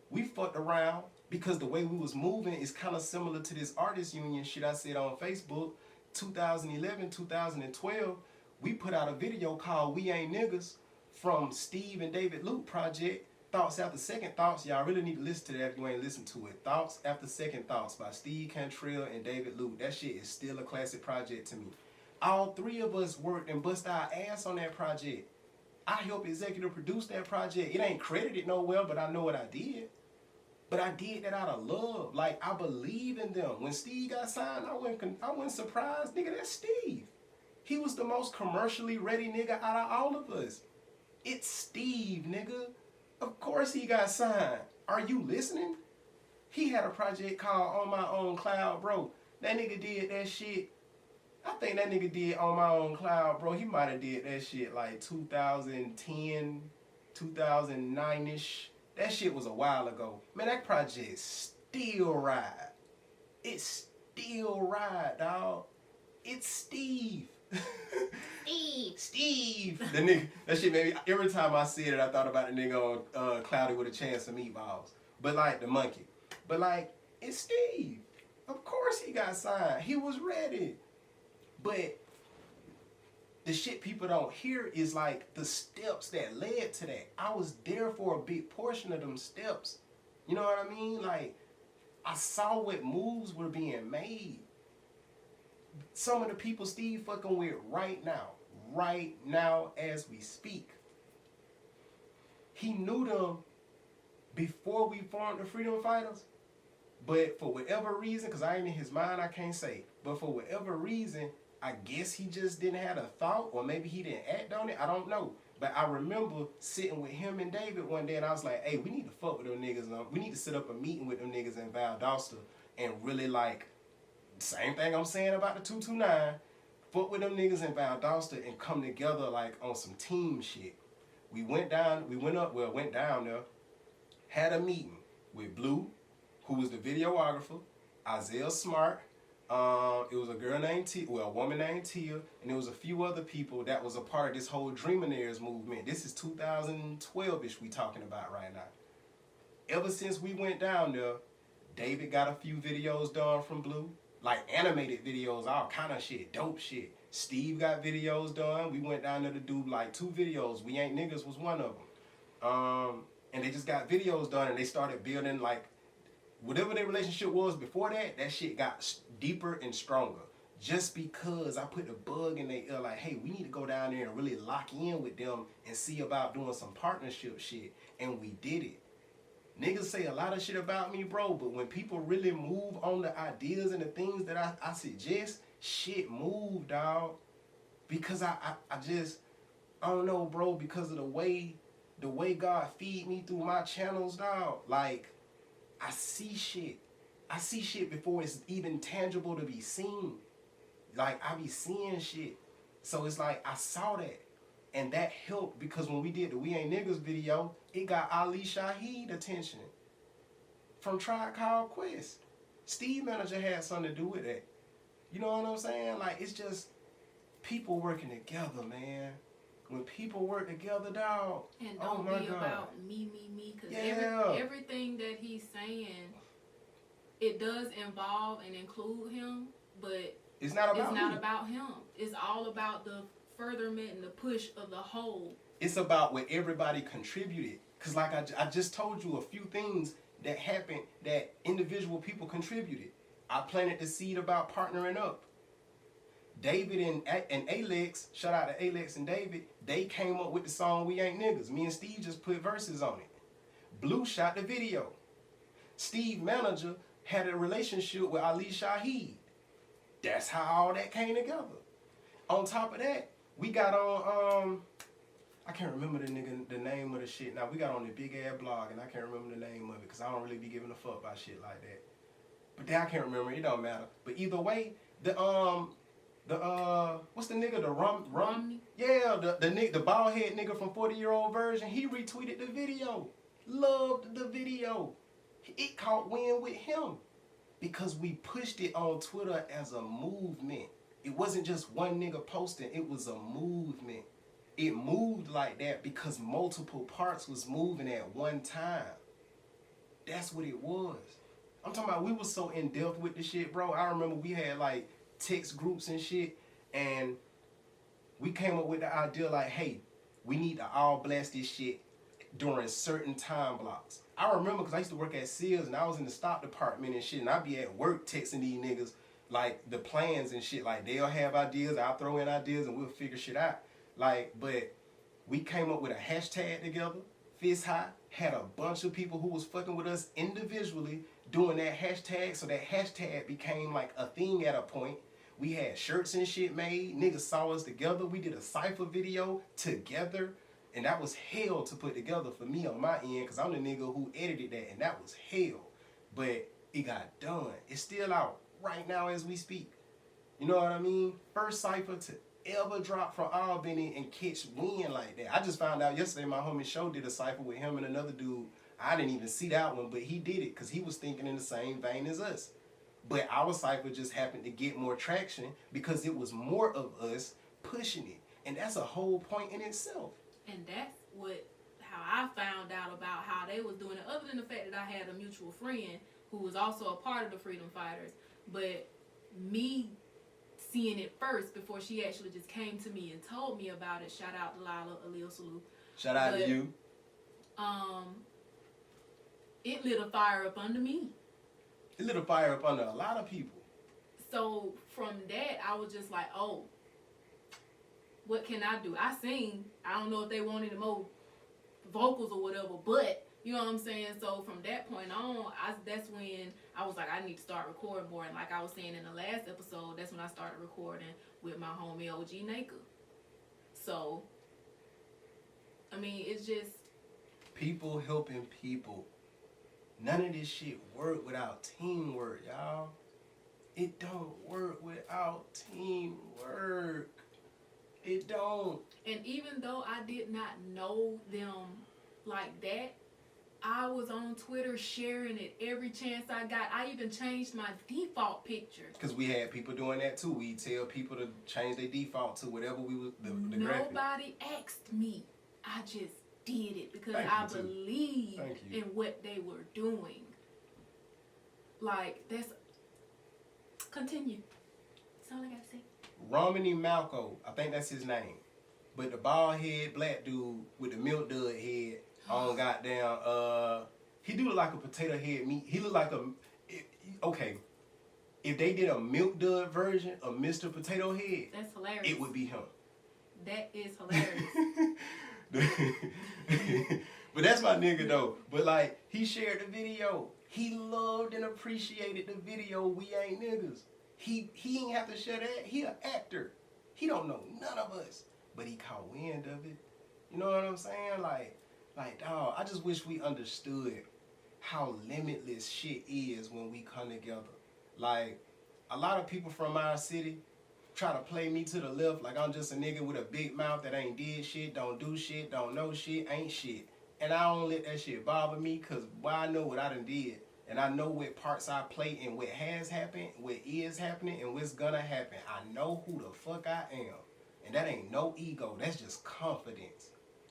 we fucked around because the way we was moving is kind of similar to this artist union shit I said on Facebook. 2011, 2012, we put out a video called We Ain't Niggas from Steve and David Luke project, Thoughts After Second Thoughts. Y'all really need to listen to that if you ain't listened to it. Thoughts After Second Thoughts by Steve Cantrell and David Luke. That shit is still a classic project to me. All 3 of us worked and bust our ass on that project. I helped executive produce that project. It ain't credited nowhere, but I know what I did. But I did that out of love. Like, I believe in them. When Steve got signed, I wasn't surprised. Nigga, that's Steve. He was the most commercially ready nigga out of all of us. It's Steve, nigga. Of course he got signed. Are you listening? He had a project called On My Own Cloud, bro. That nigga did that shit. I think that nigga did On My Own Cloud, bro. He might have did that shit like 2010, 2009-ish. That shit was a while ago. Man, that project still ride. It still ride, dog. It's Steve. Steve. The nigga, that shit made me, every time I see it, I thought about the nigga on Cloudy with a Chance of Meatballs. But like, the monkey. But like, it's Steve. Of course he got signed. He was ready. But the shit people don't hear is like the steps that led to that. I was there for a big portion of them steps. You know what I mean? Like, I saw what moves were being made. Some of the people Steve fucking with right now as we speak. He knew them before we formed the Freedom Fighters, but for whatever reason, because I ain't in his mind, I can't say, but for whatever reason, I guess he just didn't have a thought, or maybe he didn't act on it, I don't know. But I remember sitting with him and David one day, and I was like, hey, we need to fuck with them niggas. We need to set up a meeting with them niggas in Valdosta and really, like, same thing I'm saying about the 229, fuck with them niggas in Valdosta and come together, like, on some team shit. We went down there, had a meeting with Blue, who was the videographer, Isaiah Smart, It was a girl named Tia, well, a woman named Tia, and there was a few other people that was a part of this whole Dreaminaires movement. This is 2012-ish we talking about right now. Ever since we went down there, David got a few videos done from Blue, like animated videos, all kind of shit, dope shit. Steve got videos done. We went down there to do like 2 videos. We Ain't Niggas was one of them. And they just got videos done, and they started building like whatever their relationship was before that. That shit got deeper and stronger. Just because I put the bug in their ear, like, hey, we need to go down there and really lock in with them and see about doing some partnership shit, and we did it. Niggas say a lot of shit about me, bro, but when people really move on the ideas and the things that I suggest, shit move, dog. Because I just, I don't know, bro, because of the way God feed me through my channels, dog. Like, I see shit. I see shit before it's even tangible to be seen. Like, I be seeing shit. So it's like, I saw that. And that helped because when we did the We Ain't Niggas video, it got Ali Shaheed attention from Tribe Called Quest. Steve Manager had something to do with that. You know what I'm saying? Like, it's just people working together, man. When people work together, dog. And oh don't my be God. about me, because Yeah. everything that he's saying, it does involve and include him, but It's not about it's not me. about him. It's all about the furtherment and the push of the whole. It's about what everybody contributed. Because like I just told you a few things that happened that individual people contributed. I planted the seed about partnering up. David and Alex, shout out to Alex and David, they came up with the song We Ain't Niggas. Me and Steve just put verses on it. Blue shot the video. Steve Manager had a relationship with Ali Shaheed. That's how all that came together. On top of that, we got on, I can't remember the name of the shit. Now, we got on the big ass blog, and I can't remember the name of it, because I don't really be giving a fuck about shit like that. But then I can't remember, it don't matter. But either way, what's the nigga, the Romney? Yeah, the bald head nigga from 40-Year-Old Version, he retweeted the video. Loved the video. It caught wind with him. Because we pushed it on Twitter as a movement. It wasn't just one nigga posting, it was a movement. It moved like that because multiple parts was moving at one time. That's what it was. I'm talking about we was so in depth with the shit, bro. I remember we had like text groups and shit, and we came up with the idea like, hey, we need to all blast this shit during certain time blocks. I remember because I used to work at Sears and I was in the stock department and shit, and I'd be at work texting these niggas like the plans and shit. Like, they'll have ideas, I'll throw in ideas, and we'll figure shit out. Like, but we came up with a hashtag together. Fist High had a bunch of people who was fucking with us individually doing that hashtag, so that hashtag became like a thing at a point. We had shirts and shit made. Niggas saw us together. We did a cypher video together. And that was hell to put together for me on my end, because I'm the nigga who edited that, and that was hell. But it got done. It's still out right now as we speak. You know what I mean? First cypher to ever drop from Albany and catch wind like that. I just found out yesterday my homie Show did a cypher with him and another dude. I didn't even see that one, but he did it because he was thinking in the same vein as us. But our cypher just happened to get more traction because it was more of us pushing it. And that's a whole point in itself. And that's how I found out about how they was doing it, other than the fact that I had a mutual friend who was also a part of the Freedom Fighters. But me seeing it first before she actually just came to me and told me about it, shout out to Lila, Alil Salute. Shout out to you. It lit a fire up under me. It lit a fire up under a lot of people. So from that, I was just like, oh, what can I do? I sing. I don't know if they wanted more vocals or whatever, but you know what I'm saying? So from that point on, that's when I was like, I need to start recording more. And like I was saying in the last episode, that's when I started recording with my homie OG Naka. So, I mean, it's just... People helping people. None of this shit work without teamwork, y'all. It don't work without teamwork. It don't. And even though I did not know them like that, I was on Twitter sharing it every chance I got. I even changed my default picture. Because we had people doing that too. We tell people to change their default to whatever we was the graphic. Nobody asked me. I just did it because Thank I you, too. believed Thank you. in what they were doing. Like, that's... Continue. That's all I gotta say. Romany Malco, I think that's his name. But the bald head black dude with the milk dud head on goddamn, he do look like a potato head meat. He look like okay, if they did a milk dud version of Mr. Potato Head, That's hilarious. it would be him. That is hilarious. But that's my nigga though. But like, he shared the video. He loved and appreciated the video. We ain't niggas. He ain't have to share that. He an actor. He don't know none of us. But he caught wind of it. You know what I'm saying? Like, dawg, I just wish we understood how limitless shit is when we come together. Like, a lot of people from our city try to play me to the left like I'm just a nigga with a big mouth that ain't did shit, don't do shit, don't know shit, ain't shit. And I don't let that shit bother me because, well, I know what I done did. And I know what parts I play and what has happened, what is happening, and what's gonna happen. I know who the fuck I am. And that ain't no ego. That's just confidence.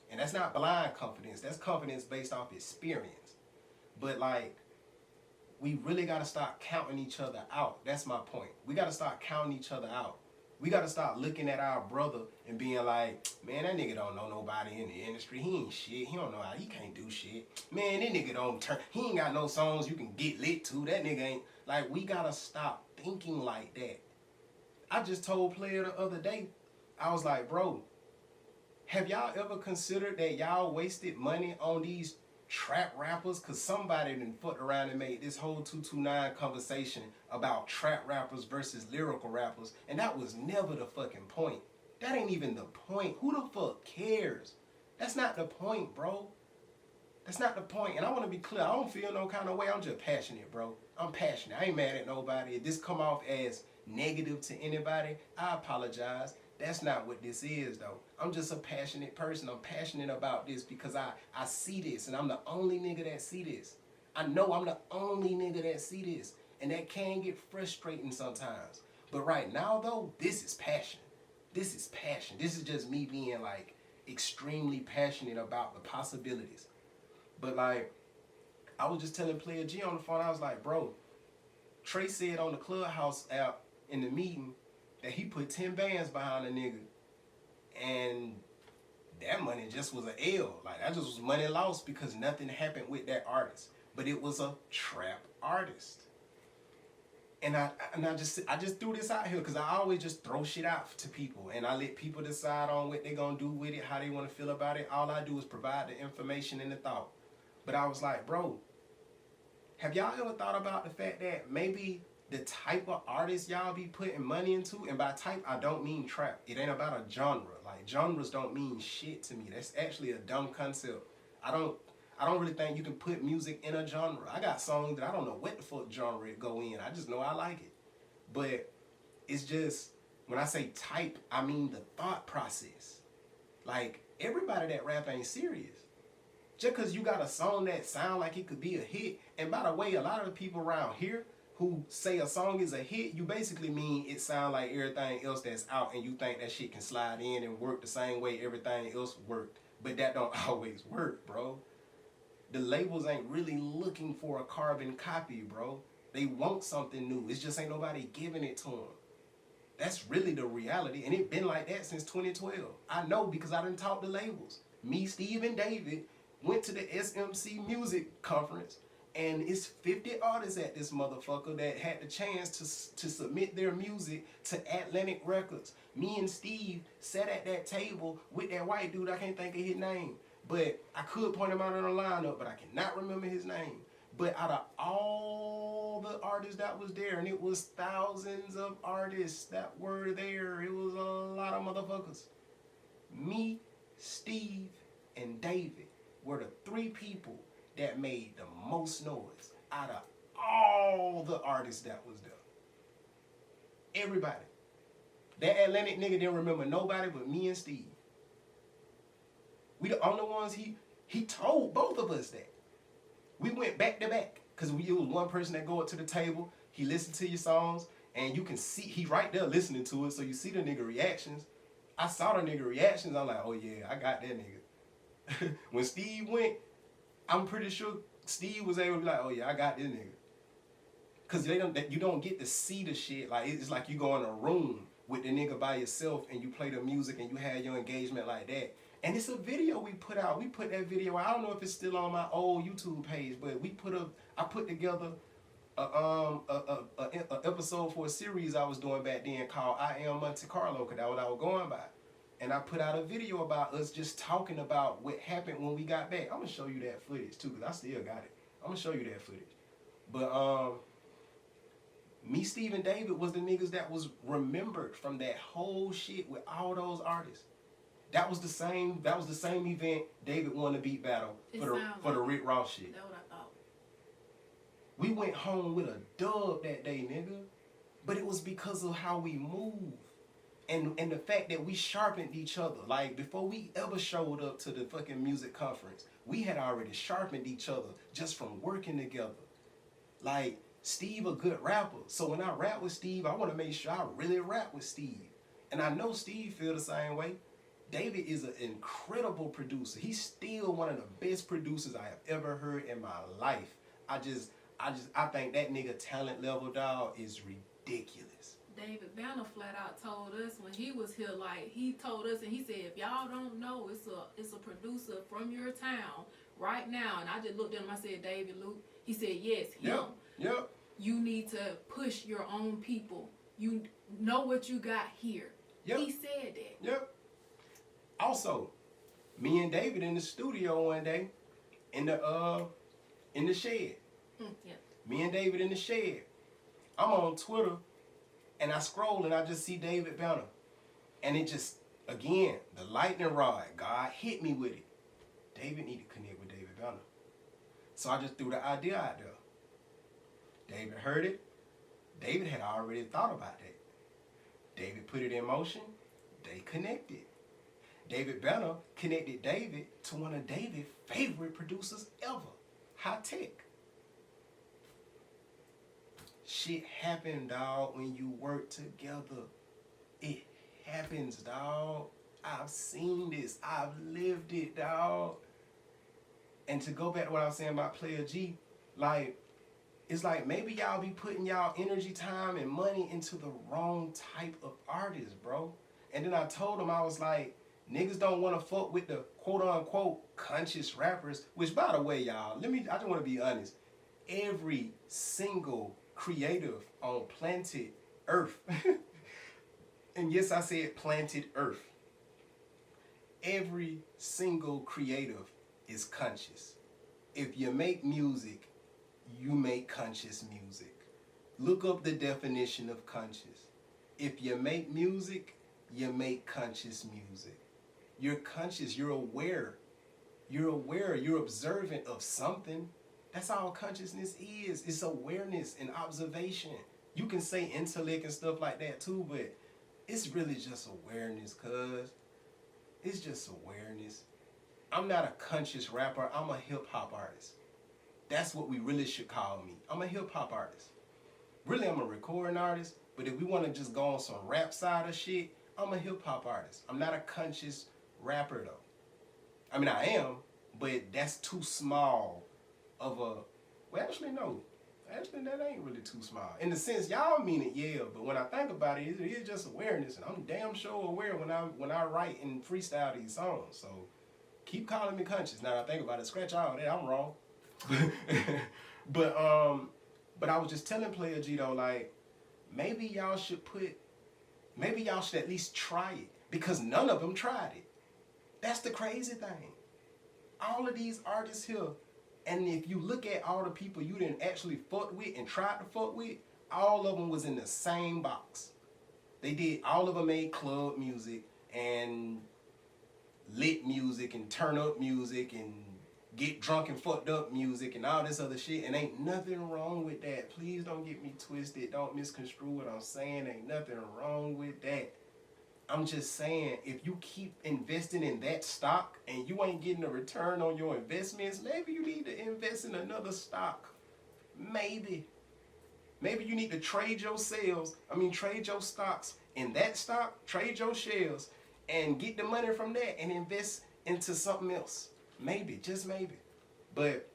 And that's not blind confidence. That's confidence based off experience. But like, we really gotta start counting each other out. That's my point. We gotta start counting each other out. We gotta start looking at our brother and being like, man, that nigga don't know nobody in the industry. He ain't shit. He don't know how. He can't do shit. Man, that nigga don't turn. He ain't got no songs you can get lit to. That nigga ain't. Like, we gotta stop thinking like that. I just told Player the other day, I was like, bro, have y'all ever considered that y'all wasted money on these trap rappers? Because somebody done fucked around and made this whole 229 conversation about trap rappers versus lyrical rappers. And that was never the fucking point. That ain't even the point. Who the fuck cares? That's not the point, bro. That's not the point. And I want to be clear. I don't feel no kind of way. I'm just passionate, bro. I'm passionate. I ain't mad at nobody. If this come off as negative to anybody, I apologize. That's not what this is, though. I'm just a passionate person. I'm passionate about this because I see this, and I'm the only nigga that see this. I know I'm the only nigga that see this, and that can get frustrating sometimes. But right now, though, this is passion. This is passion. This is just me being, like, extremely passionate about the possibilities. But, like, I was just telling Player G on the phone, I was like, bro, Trey said on the Clubhouse app in the meeting that he put 10 bands behind a nigga. And that money just was an L. Like, that just was money lost because nothing happened with that artist. But it was a trap artist. And I just threw this out here because I always just throw shit out to people. And I let people decide on what they're going to do with it, how they want to feel about it. All I do is provide the information and the thought. But I was like, bro, have y'all ever thought about the fact that maybe the type of artists y'all be putting money into, and by type, I don't mean trap. It ain't about a genre. Like, genres don't mean shit to me. That's actually a dumb concept. I don't really think you can put music in a genre. I got songs that I don't know what the fuck genre it go in. I just know I like it. But it's just, when I say type, I mean the thought process. Like, everybody that rap ain't serious. Just because you got a song that sound like it could be a hit, and by the way, a lot of the people around here who say a song is a hit, you basically mean it sound like everything else that's out, and you think that shit can slide in and work the same way everything else worked. But that don't always work, bro. The labels ain't really looking for a carbon copy, bro. They want something new. It's just ain't nobody giving it to them. That's really the reality, and it been like that since 2012. I know because I done talked to labels. Me, Steve, and David went to the SMC Music Conference, and it's 50 artists at this motherfucker that had the chance to submit their music to Atlantic Records. Me and Steve sat at that table with that white dude, I can't think of his name. But I could point him out on the lineup, but I cannot remember his name. But out of all the artists that was there, and it was thousands of artists that were there, it was a lot of motherfuckers. Me, Steve, and David were the three people that made the most noise out of all the artists that was there. Everybody. That Atlantic nigga didn't remember nobody but me and Steve. We the only ones he told both of us that. We went back to back because it was one person that go up to the table. He listened to your songs, and you can see he right there listening to it. So you see the nigga reactions. I saw the nigga reactions. I'm like, oh yeah, I got that nigga. When Steve went, I'm pretty sure Steve was able to be like, oh yeah, I got this nigga. Cause you don't get to see the shit. Like it's like you go in a room with the nigga by yourself and you play the music and you have your engagement like that. And it's a video we put out. We put that video out. I don't know if it's still on my old YouTube page, but I put together a episode for a series I was doing back then called I Am Monte Carlo, cause that's what I was going by. And I put out a video about us just talking about what happened when we got back. I'm gonna show you that footage too, cause I still got it. I'm gonna show you that footage. But me, Steve, and David was the niggas that was remembered from that whole shit with all those artists. That was the same event David won the beat battle for the Rick Ross shit. That's what I thought. We went home with a dub that day, nigga. But it was because of how we moved. And the fact that we sharpened each other. Like, before we ever showed up to the fucking music conference, we had already sharpened each other just from working together. Like, Steve a good rapper. So when I rap with Steve, I want to make sure I really rap with Steve. And I know Steve feel the same way. David is an incredible producer. He's still one of the best producers I have ever heard in my life. I think that nigga talent level, dog, is ridiculous. David Banner flat out told us when he was here, like he told us, and he said, if y'all don't know, it's a producer from your town right now. And I just looked at him. I said, David Luke. He said, yes, him. Yep. You need to push your own people. You know what you got here. Yep. He said that. Yep. Also, me and David in the studio one day, in the shed. Yeah. Me and David in the shed. I'm on Twitter, and I scroll, and I just see David Banner. And it just, again, the lightning rod, God hit me with it. David need to connect with David Banner. So I just threw the idea out there. David heard it. David had already thought about that. David put it in motion. They connected. David Banner connected David to one of David's favorite producers ever, High Tech. Shit happen, dog, when you work together. It happens, dog. I've seen this. I've lived it, dog. And to go back to what I was saying about Player G, like, it's like maybe y'all be putting y'all energy, time, and money into the wrong type of artist, bro. And then I told him, I was like, niggas don't want to fuck with the quote-unquote conscious rappers, which, by the way, y'all, I just want to be honest. Every single creative on planet Earth, and yes, I said planet Earth, every single creative is conscious. If you make music, you make conscious music. Look up the definition of conscious. If you make music, you make conscious music. You're conscious, you're aware. You're observant of something. That's all consciousness is. It's awareness and observation. You can say intellect and stuff like that too, but it's really just awareness, cuz. It's just awareness. I'm not a conscious rapper. I'm a hip-hop artist. That's what we really should call me. I'm a hip-hop artist. Really, I'm a recording artist, but if we want to just go on some rap side of shit, I'm a hip-hop artist. I'm not a conscious rapper, though. I mean, I am, but that's too small of a... Well, actually, no. Actually, that ain't really too small. In the sense, y'all mean it, yeah, but when I think about it, it is just awareness, and I'm damn sure aware when I write and freestyle these songs, so keep calling me conscious. Now that I think about it, scratch all that, I'm wrong. But I was just telling Player G though, like, maybe y'all should at least try it, because none of them tried it. That's the crazy thing. All of these artists here, and if you look at all the people you didn't actually fuck with and tried to fuck with, all of them was in the same box. All of them made club music and lit music and turn up music and get drunk and fucked up music and all this other shit, and ain't nothing wrong with that. Please don't get me twisted. Don't misconstrue what I'm saying. Ain't nothing wrong with that. I'm just saying, if you keep investing in that stock and you ain't getting a return on your investments, maybe you need to invest in another stock. Maybe. Maybe you need to trade your trade your stocks in that stock, trade your shares, and get the money from that and invest into something else. Maybe, just maybe. But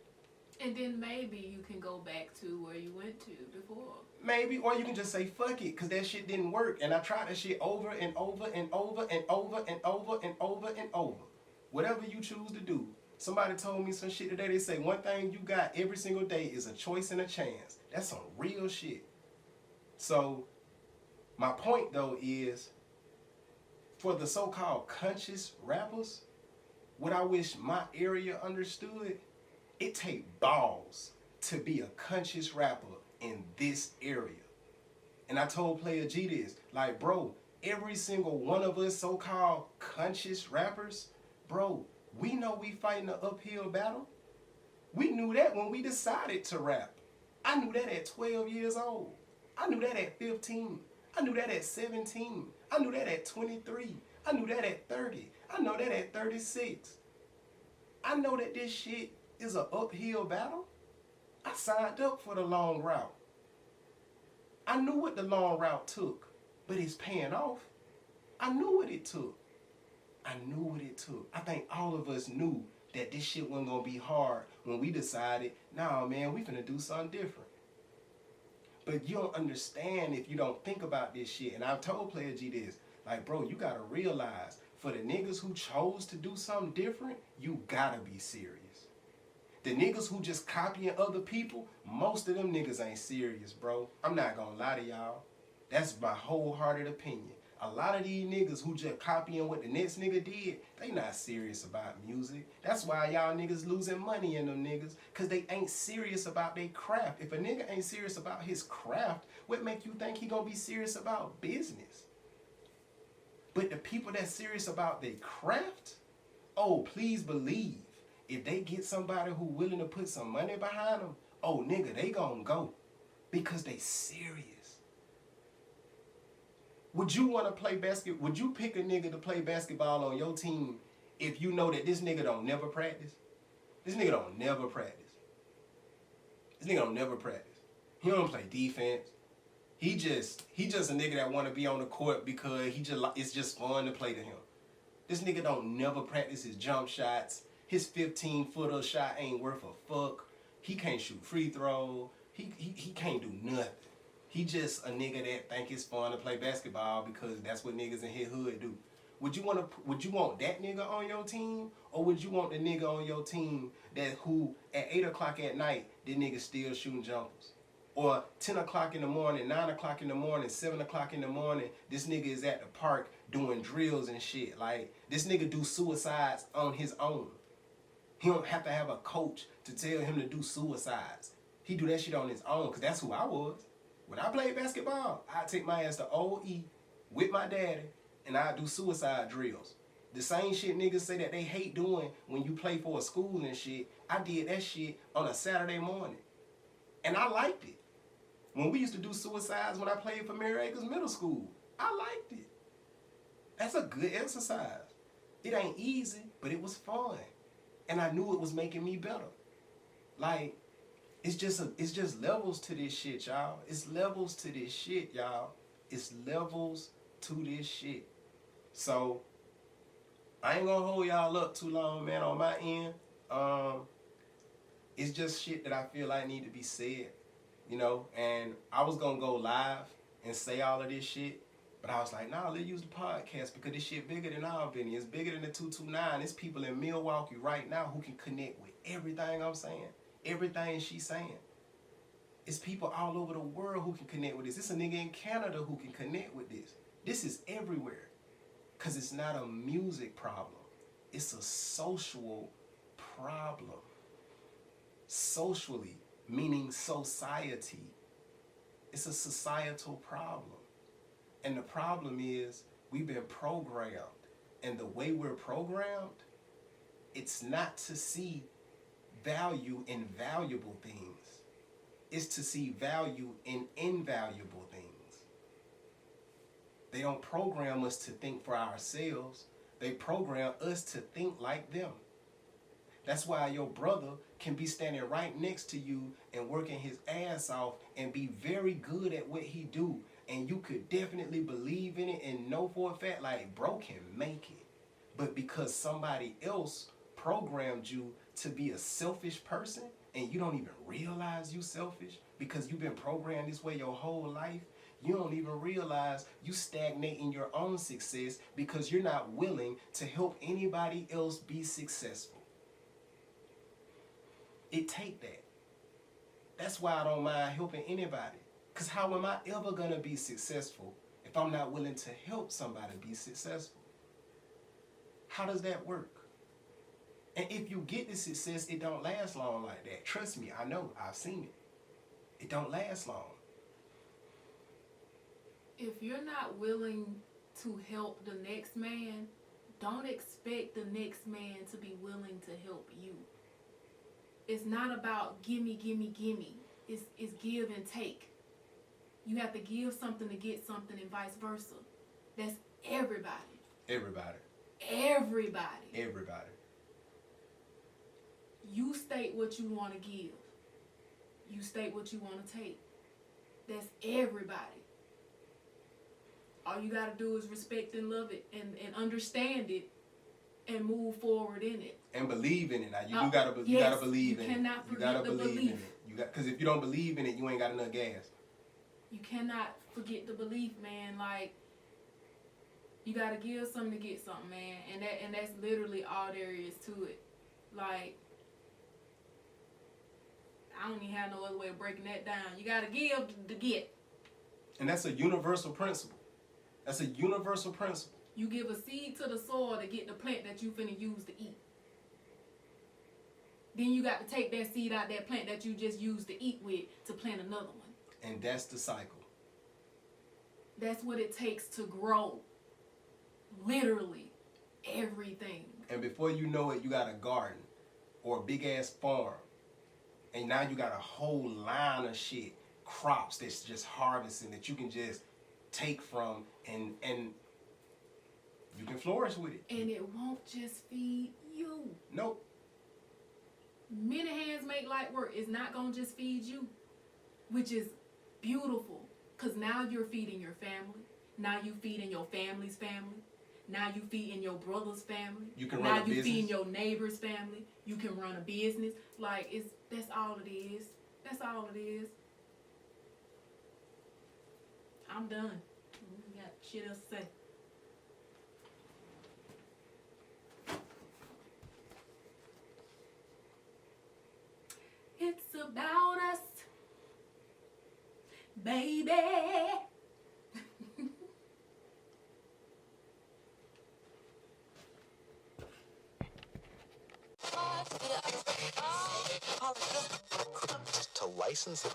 And then maybe you can go back to where you went to before. maybe, or you can just say fuck it, cause that shit didn't work, and I tried that shit over and over and over and over and over and over and over. Whatever you choose to do. Somebody told me some shit today. They say one thing you got every single day is a choice and a chance. That's some real shit. So, my point though is, for the so-called conscious rappers, what I wish my area understood, it take balls to be a conscious rapper in this area. And I told Player G this, like, bro, every single one of us so-called conscious rappers, bro, we know we fighting an uphill battle. We knew that when we decided to rap. I knew that at 12 years old. I knew that at 15. I knew that at 17. I knew that at 23. I knew that at 30. I know that at 36. I know that this shit is an uphill battle. I signed up for the long route. I knew what the long route took, but it's paying off. I knew what it took. I knew what it took. I think all of us knew that this shit wasn't gonna be hard when we decided, nah, man, we finna do something different. But you don't understand if you don't think about this shit. And I've told Player G this, like, bro, you gotta realize, for the niggas who chose to do something different, you gotta be serious. The niggas who just copying other people, most of them niggas ain't serious, bro. I'm not gonna lie to y'all. That's my wholehearted opinion. A lot of these niggas who just copying what the next nigga did, they not serious about music. That's why y'all niggas losing money in them niggas, cause they ain't serious about their craft. If a nigga ain't serious about his craft, what make you think he gonna be serious about business? But the people that's serious about their craft, oh, please believe, if they get somebody who willing to put some money behind them, oh nigga, they gonna go, because they serious. Would you want to play basketball? Would you pick a nigga to play basketball on your team if you know that this nigga don't never practice? This nigga don't never practice. This nigga don't never practice. He don't play defense. He just a nigga that want to be on the court because it's just fun to play to him. This nigga don't never practice his jump shots. His 15-footer shot ain't worth a fuck. He can't shoot free throw. He can't do nothing. He just a nigga that think it's fun to play basketball because that's what niggas in his hood do. Would you want that nigga on your team, or would you want the nigga on your team that who at 8 o'clock at night, the nigga still shooting jumpers? Or 10 o'clock in the morning, 9 o'clock in the morning, 7 o'clock in the morning, this nigga is at the park doing drills and shit. Like, this nigga do suicides on his own. He don't have to have a coach to tell him to do suicides. He do that shit on his own, because that's who I was. When I played basketball, I'd take my ass to OE with my daddy, and I'd do suicide drills. The same shit niggas say that they hate doing when you play for a school and shit, I did that shit on a Saturday morning. And I liked it. When we used to do suicides when I played for Mary Acres Middle School, I liked it. That's a good exercise. It ain't easy, but it was fun. And I knew it was making me better. Like, it's just levels to this shit, y'all. It's levels to this shit, y'all. It's levels to this shit. So, I ain't gonna hold y'all up too long, man, on my end. It's just shit that I feel like need to be said, you know? And I was gonna go live and say all of this shit, but I was like, nah, let's use the podcast because this shit bigger than Albany. It's bigger than the 229. It's people in Milwaukee right now who can connect with everything I'm saying. Everything she's saying. It's people all over the world who can connect with this. It's a nigga in Canada who can connect with this. This is everywhere. Because it's not a music problem. It's a social problem. Socially, meaning society. It's a societal problem. And the problem is we've been programmed. And the way we're programmed, it's not to see value in valuable things. It's to see value in invaluable things. They don't program us to think for ourselves. They program us to think like them. That's why your brother can be standing right next to you and working his ass off and be very good at what he do. And you could definitely believe in it and know for a fact, like, bro can make it. But because somebody else programmed you to be a selfish person and you don't even realize you selfish because you've been programmed this way your whole life, you don't even realize you stagnate in your own success because you're not willing to help anybody else be successful. It take that. That's why I don't mind helping anybody. Because how am I ever going to be successful if I'm not willing to help somebody be successful? How does that work? And if you get the success, it don't last long like that. Trust me, I know. I've seen it. It don't last long. If you're not willing to help the next man, don't expect the next man to be willing to help you. It's not about gimme, gimme, gimme. It's give and take. You have to give something to get something and vice versa. That's everybody. Everybody. Everybody. Everybody. You state what you want to give. You state what you want to take. That's everybody. All you got to do is respect and love it and understand it and move forward in it. And believe in it. Now you gotta believe in it. You cannot You gotta forget the believe in belief. it. Because if you don't believe in it, you ain't got enough gas. You cannot forget the belief, man. Like, you gotta give something to get something, man. And that's literally all there is to it. Like, I don't even have no other way of breaking that down. You gotta give to get. And that's a universal principle. That's a universal principle. You give a seed to the soil to get the plant that you finna use to eat. Then you got to take that seed out that plant that you just used to eat with to plant another one. And that's the cycle. That's what it takes to grow. Literally everything. And before you know it, you got a garden or a big ass farm. And now you got a whole line of shit, crops that's just harvesting that you can just take from and you can flourish with it. And it won't just feed you. Nope. Many hands make light work. It's not going to just feed you, which is beautiful. Because now you're feeding your family. Now you feeding your family's family. Now you feeding your brother's family. You can now run a you business. feeding your neighbor's family. You can run a business. Like, that's all it is. That's all it is. I'm done. Got shit else to say. It's about us, baby. To license it.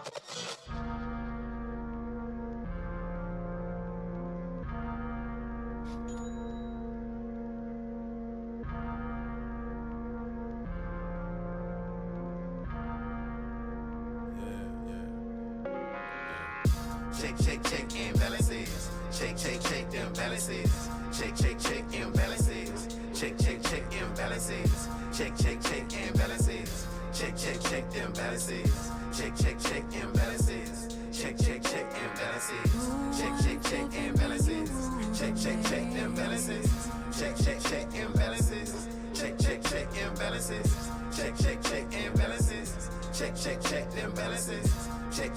Check imbalances. Check them balances. Check imbalances. Check imbalances. Check imbalances. Check them balances. Check imbalances. Check imbalances. Check imbalances. Check them balances. Check imbalances. Check imbalances. Check imbalances. Check them balances. Check